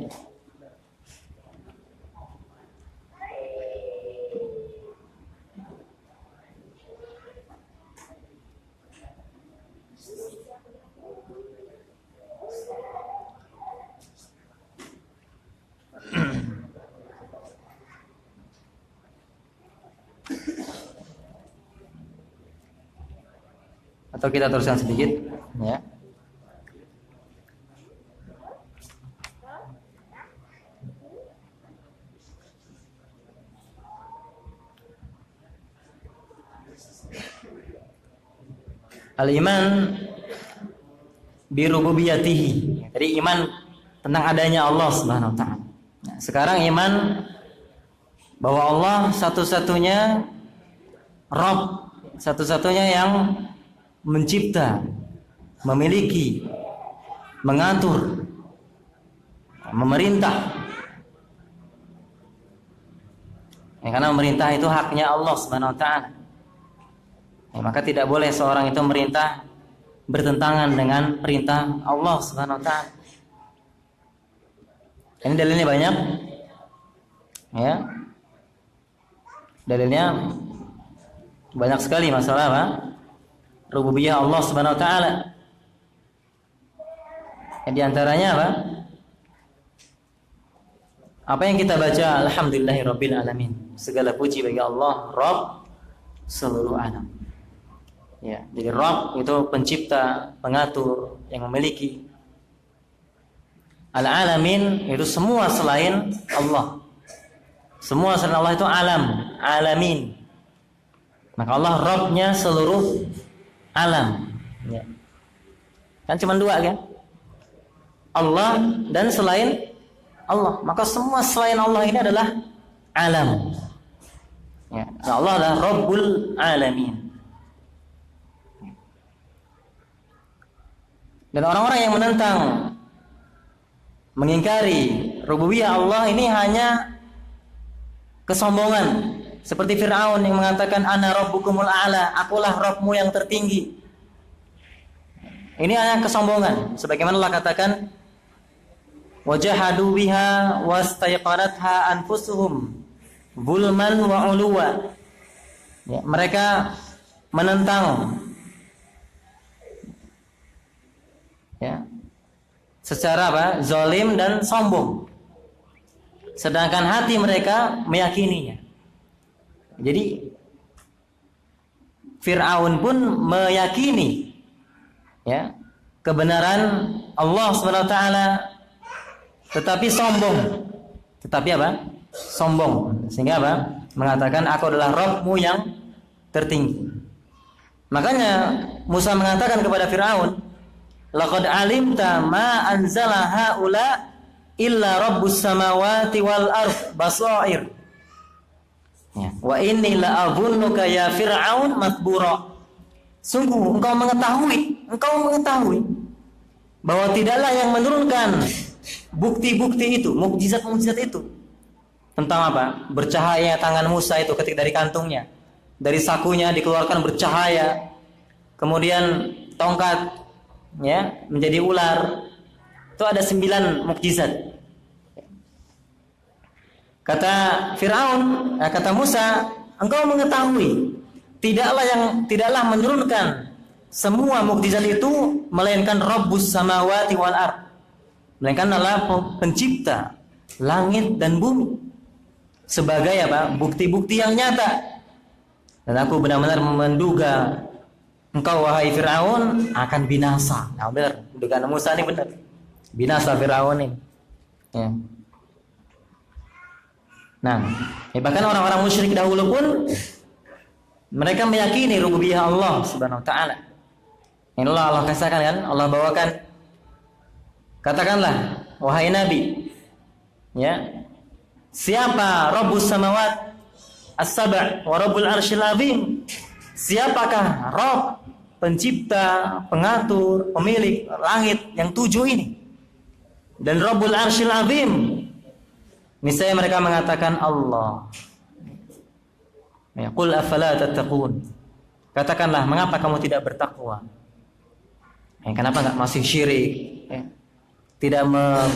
Atau kita teruskan sedikit, ya. Al-iman bi rububiyatihi. Jadi iman tentang adanya Allah Subhanahu wa taala. Nah, sekarang iman bahwa Allah satu-satunya Rabb, satu-satunya yang mencipta, memiliki, mengatur, memerintah. Ya, karena memerintah itu haknya Allah Subhanahu wa taala. Ya, maka tidak boleh seorang itu merintah bertentangan dengan perintah Allah Subhanahu wa taala. Ini dalilnya banyak. Ya. Dalilnya banyak sekali masalah apa? Rububiyah Allah Subhanahu wa taala. Di antaranya apa? Apa yang kita baca, alhamdulillahirabbil alamin. Segala puji bagi Allah, Rabb seluruh alam. Ya, jadi Rabb itu pencipta, pengatur, yang memiliki. Al-alamin itu semua selain Allah. Semua selain Allah itu alam, alamin. Maka Allah Rabb-nya seluruh alam. Ya. Kan cuma dua kan? Allah dan selain Allah. Maka semua selain Allah ini adalah alam. Ya. Allah adalah Rabbul alamin. Dan orang-orang yang menentang, mengingkari rububiyah Allah ini hanya kesombongan. Seperti Fir'aun yang mengatakan ana rabbukumul a'la, akulah Rabbmu yang tertinggi. Ini hanya kesombongan. Sebagaimana Allah katakan wajahadu biha wastayqanatha anfusuhum zulman wa 'uluwa. Ya, mereka menentang ya, secara apa? Zalim dan sombong. Sedangkan hati mereka meyakininya. Jadi Fir'aun pun meyakini ya kebenaran Allah Subhanahu wa taala, tetapi sombong. Tetapi apa? Sombong. Sehingga apa? Mengatakan aku adalah Rabbmu yang tertinggi. Makanya Musa mengatakan kepada Fir'aun, laqad alimta ma anzala haula illa rabbus samawati wal ard basair. Ya. Wa inni la azunnuka ya Fir'aun masbura. Sungguh engkau mengetahui bahwa tidaklah yang menurunkan bukti-bukti itu, mukjizat-mukjizat itu. Tentang apa? Bercahaya tangan Musa itu ketika dari kantungnya. Dari sakunya dikeluarkan bercahaya. Kemudian tongkat ya menjadi ular. Itu ada 9 mukjizat. Kata Fir'aun, kata Musa, engkau mengetahui tidaklah menurunkan semua mukjizat itu melainkan Rabbus samawati wal ard. Melainkan adalah pencipta langit dan bumi. Sebagai apa? Bukti-bukti yang nyata. Dan aku benar-benar menduga engkau wahai Fir'aun akan binasa. Nah, benar, dugaan Musa ini benar. Binasa Fir'aun ini. Ya. Nah, bahkan orang-orang musyrik dahulu pun mereka meyakini rububiyah Allah Subhanahu wa taala. Inilah Allah kisahkan kan, Allah bawakan. Katakanlah wahai Nabi, ya, Siapa Rabbus samawat as-sab' wa Rabbul arsyil azim? Siapakah Rabb, pencipta, pengatur, pemilik langit yang 7 ini dan Rabbul arsyil azim? Niscaya mereka mengatakan Allah. Ya, qul afala tattaqun. Katakanlah, mengapa kamu tidak bertakwa? Kenapa enggak masih syirik? Tidak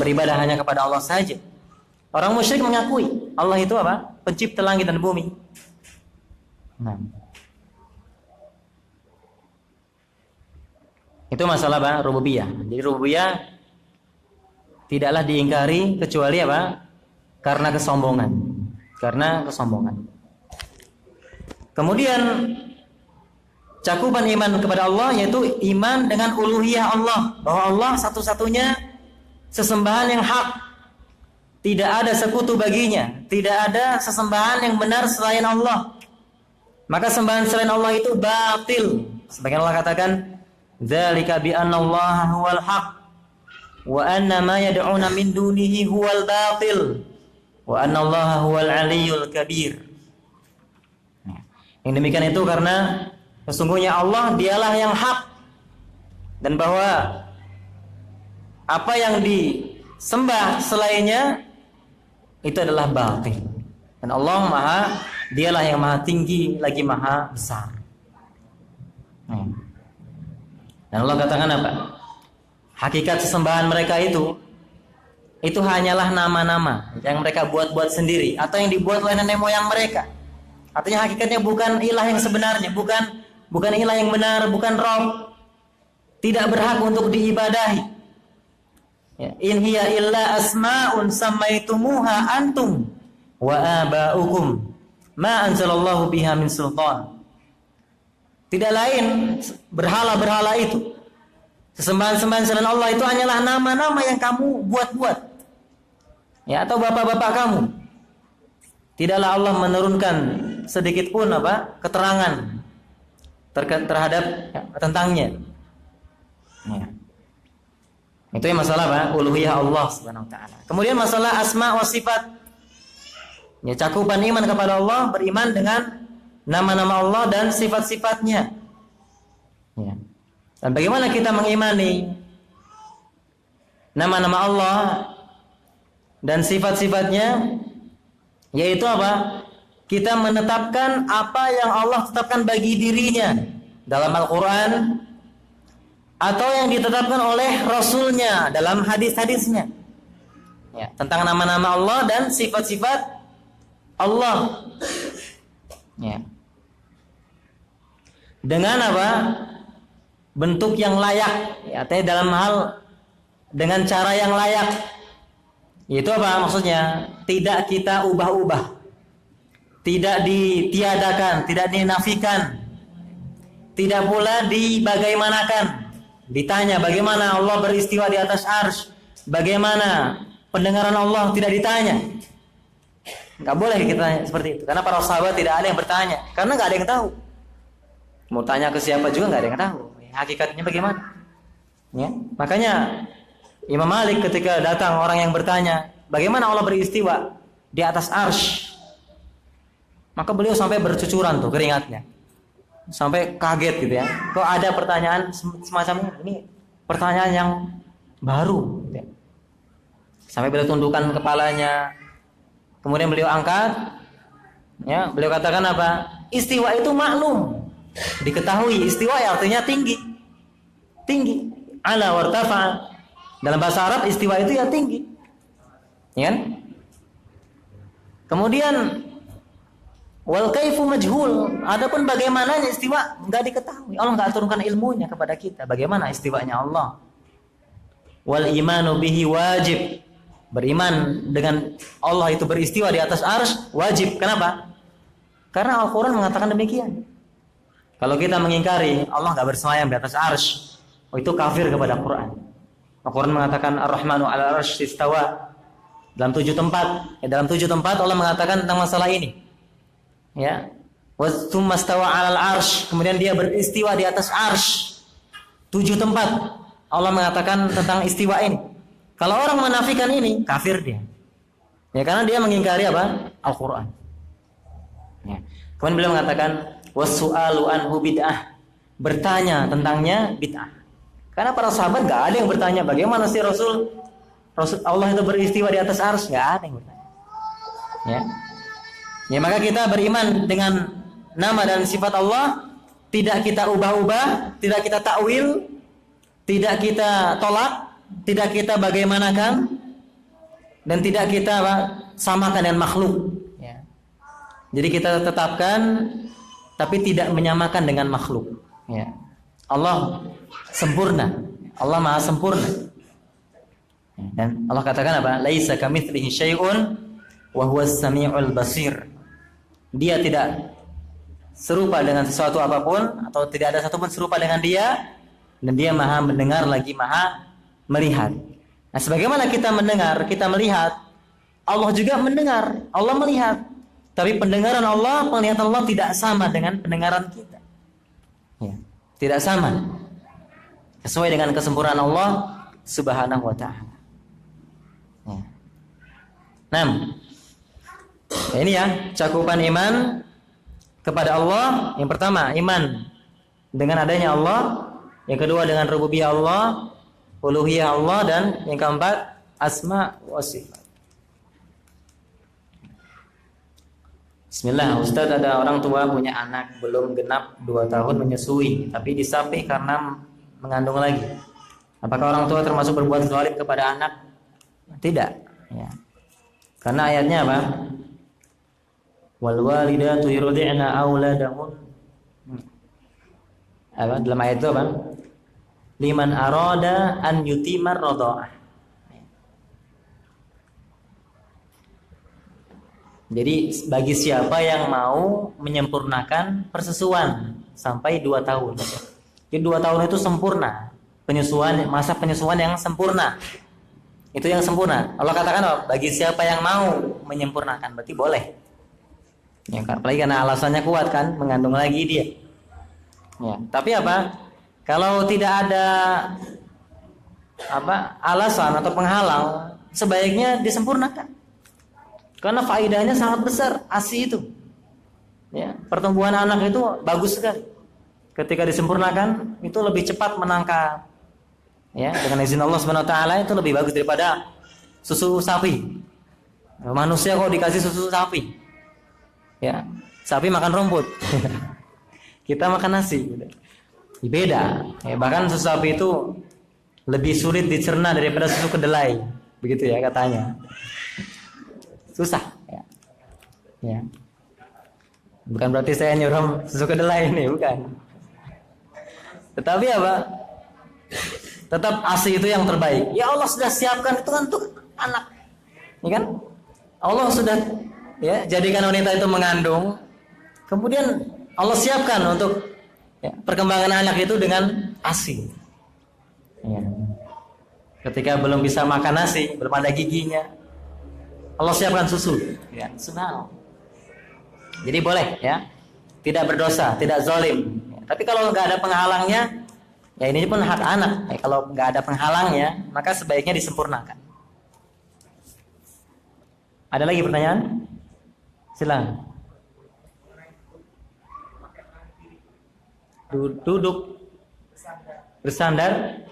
beribadah hanya kepada Allah saja. Orang musyrik mengakui Allah itu apa? Pencipta langit dan bumi. Nah. Itu masalah apa? Rububiyah. Jadi rububiyah tidaklah diingkari kecuali apa? Karena kesombongan. Karena kesombongan. Kemudian cakupan iman kepada Allah yaitu iman dengan uluhiyah Allah, bahwa Allah satu-satunya sesembahan yang hak. Tidak ada sekutu baginya, tidak ada sesembahan yang benar selain Allah. Maka sembahan selain Allah itu batil. Sebagian Allah katakan, "Dzalika bi anna Allah huwal haq wa anna ma yad'una min dunihi huwal batil wa anna Allah huwal aliyyul kabir." Yang demikian itu karena sesungguhnya Allah dialah yang hak dan bahwa apa yang disembah selainnya itu adalah batil. Dan Allah dialah yang maha tinggi lagi maha besar. Dan Allah katakan apa? Hakikat sesembahan mereka itu hanyalah nama-nama yang mereka buat-buat sendiri atau yang dibuat oleh nenek moyang mereka. Artinya hakikatnya bukan ilah yang sebenarnya, bukan ilah yang benar, bukan Rabb. Tidak berhak untuk diibadahi. In hiya illa asma'un sammaitumuha antum wa aba'ukum ma anzalallahu biha min sultan. Tidak lain berhala-berhala itu, sesembahan-sembahan selain Allah itu hanyalah nama-nama yang kamu buat-buat. Ya, atau bapak-bapak kamu. Tidaklah Allah menurunkan sedikit pun keterangan terhadap tentangnya. Ya. Itu yang masalah uluhiyah Allah Subhanahu wa taala. Kemudian masalah asma wa sifat. Ya, cakupan iman kepada Allah beriman dengan nama-nama Allah dan sifat-sifatnya. Ya. Dan bagaimana kita mengimani nama-nama Allah dan sifat-sifatnya? Yaitu apa? Kita menetapkan apa yang Allah tetapkan bagi dirinya dalam Al-Quran atau yang ditetapkan oleh Rasulnya dalam hadis-hadisnya, ya, tentang nama-nama Allah dan sifat-sifat Allah, ya. Dengan apa? Bentuk yang layak, ya, artinya dalam hal dengan cara yang layak. Itu apa maksudnya? Tidak kita ubah-ubah, tidak ditiadakan, tidak dinafikan, tidak pula dibagaimanakan. Ditanya bagaimana Allah beristiwa di atas arsy, bagaimana pendengaran Allah, tidak ditanya. Enggak boleh kita seperti itu. Karena para sahabat tidak ada yang bertanya, karena enggak ada yang tahu. Mau tanya ke siapa juga enggak ada yang tahu. Hakikatnya bagaimana? Ya, makanya Imam Malik ketika datang orang yang bertanya, bagaimana Allah beristiwa di atas arsy? Maka beliau sampai bercucuran tuh keringatnya. Sampai kaget gitu ya. Kok ada pertanyaan semacam ini? Pertanyaan yang baru gitu ya. Sampai beliau tundukkan kepalanya. Kemudian beliau angkat, ya, beliau katakan apa? Istiwa itu maklum, diketahui. Istiwa ya artinya tinggi. Tinggi. Ala wartafa. Dalam bahasa Arab istiwa itu ya tinggi. Ya kan? Kemudian wal kaifu majhul. Adapun bagaimana istiwa enggak diketahui. Allah enggak turunkan ilmunya kepada kita. Bagaimana istiwanya Allah? Wal imanu bihi wajib. Beriman dengan Allah itu beristiwa di atas arsy wajib. Kenapa? Karena Al-Qur'an mengatakan demikian. Kalau kita mengingkari Allah enggak bersemayam di atas arsy, itu kafir kepada Al-Qur'an. Al-Qur'an mengatakan Ar-Rahmanu 'alal 'arsy istawa. Dalam 7 tempat, dalam 7 tempat Allah mengatakan tentang masalah ini. Ya, tsumma stawa 'alal 'arsy, kemudian dia beristiwa di atas arsy. 7 tempat Allah mengatakan tentang istiwa ini. Kalau orang menafikan ini, kafir dia. Ya, karena dia mengingkari apa? Al-Qur'an. Ya. Kemudian beliau mengatakan wasu'alu anhu bid'ah. Bertanya tentangnya bid'ah. Karena para sahabat enggak ada yang bertanya bagaimana sih Rasul Allah itu beristiwa di atas arsy, enggak ada yang bertanya. Ya. Ya, maka kita beriman dengan nama dan sifat Allah, tidak kita ubah-ubah, tidak kita takwil, tidak kita tolak, tidak kita bagaimanakan, dan tidak kita samakan dengan makhluk. Ya. Jadi kita tetapkan, tapi tidak menyamakan dengan makhluk. Ya. Allah sempurna, Allah maha sempurna. Dan Allah katakan apa? Laisa kamitslihi syai'un wa huwas samiul basir. Dia tidak serupa dengan sesuatu apapun, atau tidak ada satupun serupa dengan dia, dan dia maha mendengar lagi maha melihat. Nah, sebagaimana kita mendengar, kita melihat, Allah juga mendengar, Allah melihat. Tapi pendengaran Allah, penglihatan Allah tidak sama dengan pendengaran kita. Ya, tidak sama. Sesuai dengan kesempurnaan Allah Subhanahu wa ta'ala. Ya. Nah, ini ya cakupan iman kepada Allah. Yang pertama, iman dengan adanya Allah. Yang kedua, dengan rububiyah Allah, uluhiyah Allah, dan yang keempat, asma wa sifat. Bismillah, Ustaz, ada orang tua punya anak belum genap 2 tahun menyusui, tapi disapih karena mengandung lagi. Apakah orang tua termasuk berbuat zalim kepada anak? Tidak. Ya. Karena ayatnya apa? Wal walidatu yurdi'na auladahun. Apa dalam ayat itu apa? Liman arada an yutimar radha'ah. Jadi bagi siapa yang mau menyempurnakan persusuan sampai 2 tahun. Jadi 2 tahun itu sempurna. Penyusuan, masa penyusuan yang sempurna. Itu yang sempurna. Allah katakan bagi siapa yang mau menyempurnakan, berarti boleh. Ya, apalagi karena alasannya kuat kan, mengandung lagi dia. Ya, tapi apa? Kalau tidak ada alasan atau penghalang, sebaiknya disempurnakan. Karena faedahnya sangat besar, ASI itu. Ya, pertumbuhan anak itu bagus sekali. Ketika disempurnakan, itu lebih cepat menangkap. Ya, dengan izin Allah Subhanahu wa taala itu lebih bagus daripada susu sapi. Manusia kok dikasih susu sapi. Ya, sapi makan rumput. Kita makan nasi. Beda. Ya, bahkan susu sapi itu lebih sulit dicerna daripada susu kedelai. Begitu ya katanya. Susah. Ya. Ya. Bukan berarti saya nyuruh susu kedelai ini, bukan. Tetapi apa? Tetap ASI itu yang terbaik. Ya Allah sudah siapkan itu kan untuk anak. Ya kan? Allah sudah jadikan wanita itu mengandung. Kemudian Allah siapkan untuk perkembangan anak itu dengan ASI. Ya. Ketika belum bisa makan nasi, belum ada giginya, Allah siapkan susu. Ya, subhanallah. Jadi boleh ya, tidak berdosa, tidak zalim. Ya, tapi kalau nggak ada penghalangnya, ya ini pun hak anak. Ya, kalau nggak ada penghalangnya, maka sebaiknya disempurnakan. Ada lagi pertanyaan? Silakan. Duduk, bersandar.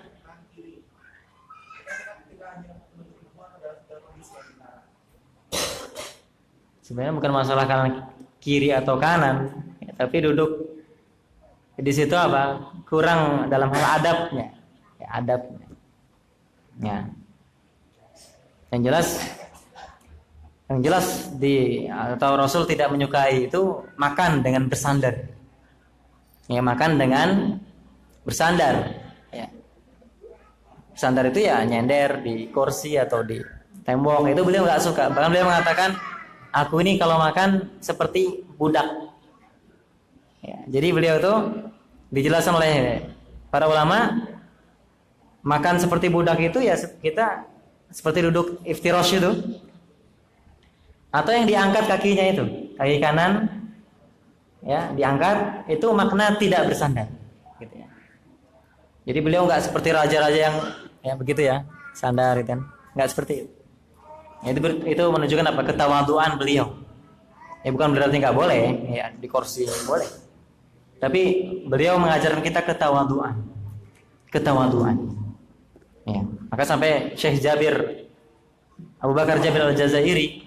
Sebenarnya bukan masalah kanan kiri atau kanan, ya, tapi duduk di situ apa? Kurang dalam hal adabnya, ya, adabnya. Ya. Yang jelas atau Rasul tidak menyukai itu makan dengan bersandar. Ya, makan dengan bersandar. Ya. Bersandar itu ya nyender di kursi atau di tembok, itu beliau nggak suka. Bahkan beliau mengatakan, aku ini kalau makan seperti budak. Ya, jadi beliau itu dijelaskan oleh para ulama, makan seperti budak itu ya kita seperti duduk iftirash itu, atau yang diangkat kakinya itu, kaki kanan, ya diangkat, itu makna tidak bersandar. Gitu ya. Jadi beliau nggak seperti raja-raja yang ya begitu ya, sandar itu kan, nggak seperti itu. Itu menunjukkan apa? Ketawaduan beliau. Bukan berarti nggak boleh ya di kursi, boleh. Tapi beliau mengajarkan kita ketawaduan. Ketawaduan. Ya. Maka sampai Syekh Abu Bakar Jabir Al-Jazairi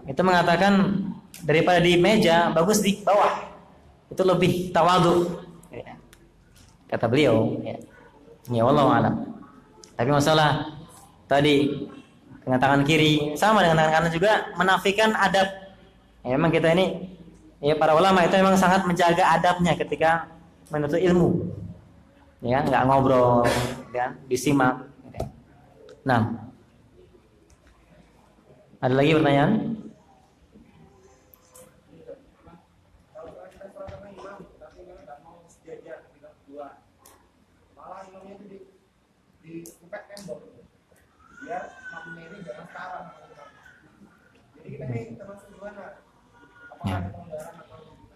itu mengatakan daripada di meja bagus di bawah. Itu lebih tawadu. Ya. Kata beliau, ya wallahu a'lam. Tapi masalah tadi dengan tangan kiri sama dengan tangan kanan juga menafikan adab. Ya, memang kita ini ya para ulama itu memang sangat menjaga adabnya ketika menuntut ilmu. Ya, nggak ngobrol, ya, disimak. Nah, ada lagi pertanyaan?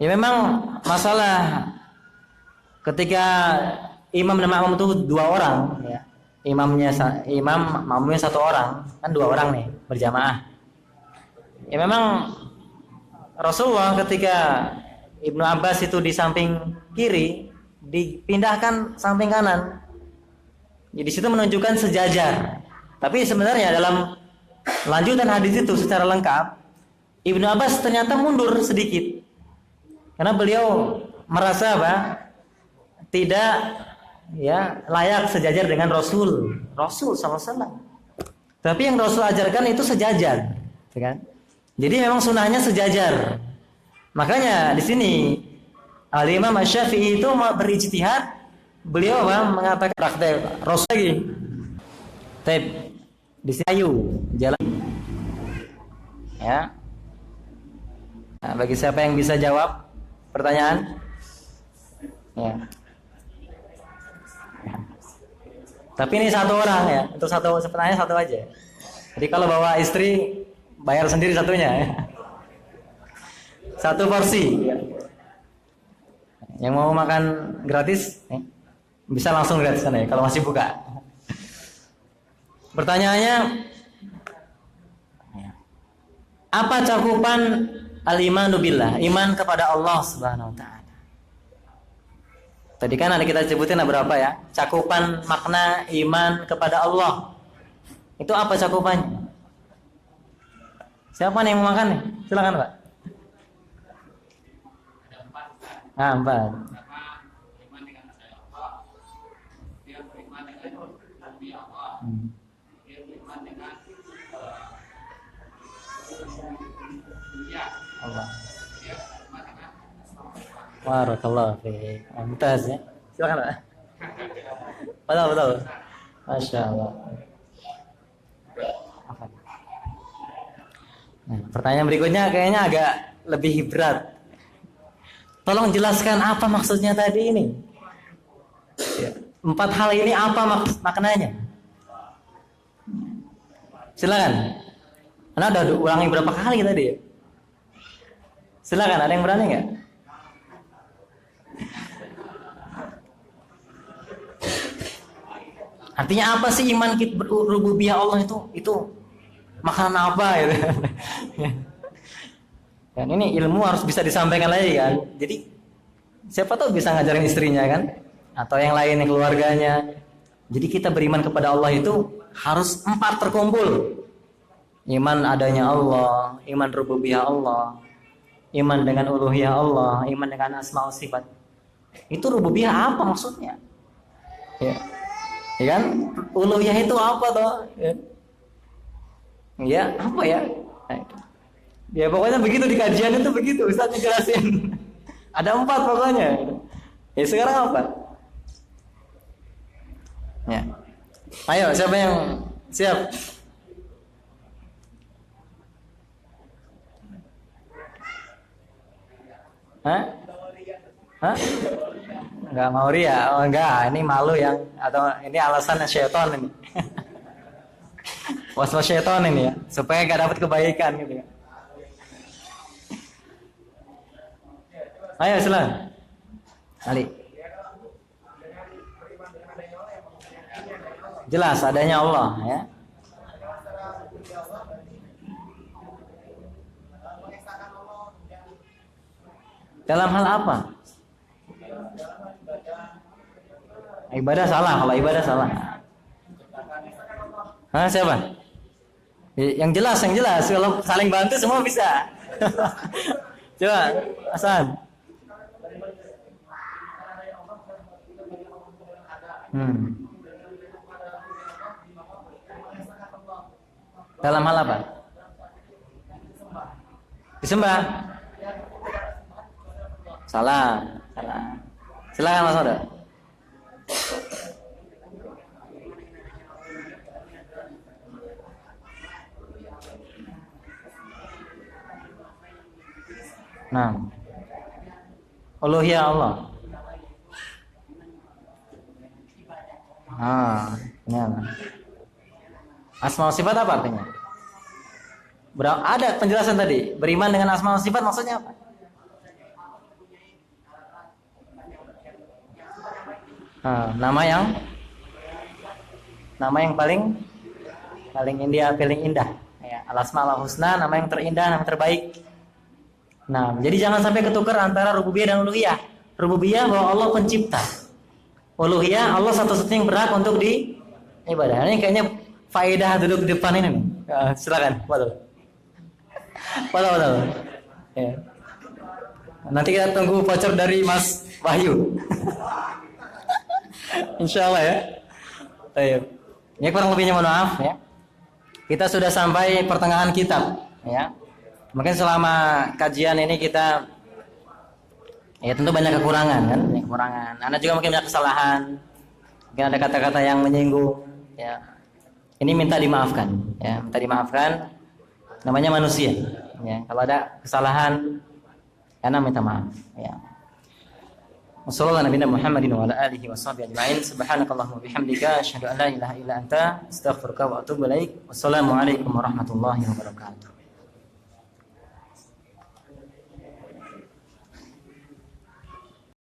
Ya memang masalah ketika imam dan makmum itu dua orang, ya. Makmumnya satu orang, kan dua orang nih berjamaah. Ya memang Rasulullah ketika Ibnu Abbas itu di samping kiri dipindahkan samping kanan. Jadi situ menunjukkan sejajar. Tapi sebenarnya dalam lanjutan hadis itu secara lengkap Ibnu Abbas ternyata mundur sedikit. Karena beliau merasa tidak ya layak sejajar dengan Rasul SAW. Tapi yang Rasul ajarkan itu sejajar, kan? Jadi memang sunnahnya sejajar. Makanya di sini Al-Imam Asy-Syafi'i itu berijtihad, beliau mengatakan praktek Rasul lagi. Tep di sini ayu jalan. Ya. Nah, bagi siapa yang bisa jawab pertanyaan? Ya. Tapi ini satu orang ya, untuk satu pertanyaan satu aja. Jadi kalau bawa istri bayar sendiri satunya ya. Satu porsi. Yang mau makan gratis bisa langsung gratis sana ya kalau masih buka. Pertanyaannya, apa cakupan al-imanu billah, iman kepada Allah Subhanahu wa taala? Tadi kan ada kita sebutin berapa ya? Cakupan makna iman kepada Allah. Itu apa cakupannya? Siapa nih yang mau makan nih? Silakan, Pak. 4. Allah. Barakallahu fiik. Mumtaz ya. Silakan, Pak. Betul. Masya Allah. Nah, pertanyaan berikutnya kayaknya agak lebih berat. Tolong jelaskan apa maksudnya tadi ini. 4 hal ini apa maknanya? Silakan. Anda udah ulangi berapa kali tadi ya? Silakan, ada yang berani nggak? Artinya apa sih iman kita rububiyah Allah itu makanan apa gitu. Dan ini ilmu harus bisa disampaikan lagi kan. Jadi siapa tahu bisa ngajarin istrinya kan, atau yang lain yang keluarganya. Jadi kita beriman kepada Allah itu harus 4 terkumpul. Iman adanya Allah, iman rububiyah Allah, iman dengan uluhiyah Allah, iman dengan asma wa sifat. Itu rububiyah apa maksudnya? Ya kan? Uluhiyah itu apa toh? Ya, apa ya? Ya pokoknya begitu di kajian itu begitu, Ustaz ngejelasin. Ada 4 pokoknya. Ya sekarang apa? Ya. Ayo, siapa yang siap? Hah? Enggak mau ria. Oh enggak, ini malu yang atau ini alasan syaitan ini. Was-was syaitan ini ya, supaya enggak dapat kebaikan gitu ya. Ayo silakan. Ali. Jelas adanya Allah ya. Dalam hal apa? Ibadah salah, kalau ibadah salah. Hah, siapa? Yang jelas. Kalau saling bantu semua bisa. Coba, Hasan. Dalam hal apa? Disembah. Salah. Silakan Mas Oda. Nah, uluhiyah Allah. Ini apa? Asma wa sifat apa artinya? Ada penjelasan tadi. Beriman dengan asma wa sifat maksudnya apa? Nama yang paling indah. Ya, al-asmaul husna, nama yang terindah, nama terbaik. Nah, jadi jangan sampai ketukar antara rububiyah dan uluhiyah. Rububiyah bahwa Allah pencipta. Uluhiyah Allah satu-satunya yang berhak untuk diibadah. Ini kayaknya faedah duduk di depan ini nih. Silakan, betul. Ya. Nanti kita tunggu voucher dari Mas Wahyu. Insya Allah ya. Baik. Ya, kurang lebihnya mohon maaf ya. Kita sudah sampai pertengahan kitab ya. Mungkin selama kajian ini kita ya tentu banyak kekurangan kan, Anda juga mungkin banyak kesalahan. Mungkin ada kata-kata yang menyinggung ya. Ini minta dimaafkan ya, namanya manusia ya. Kalau ada kesalahan karena minta maaf ya. Wassallallahu ala nabiyina Muhammadin wa ala alihi washabihi ajma'in. Subhanakallahumma bihamdika asyhadu an la ilaha illa anta astaghfiruka wa atubu ilaik. Wassalamu alaikum warahmatullahi wabarakatuh.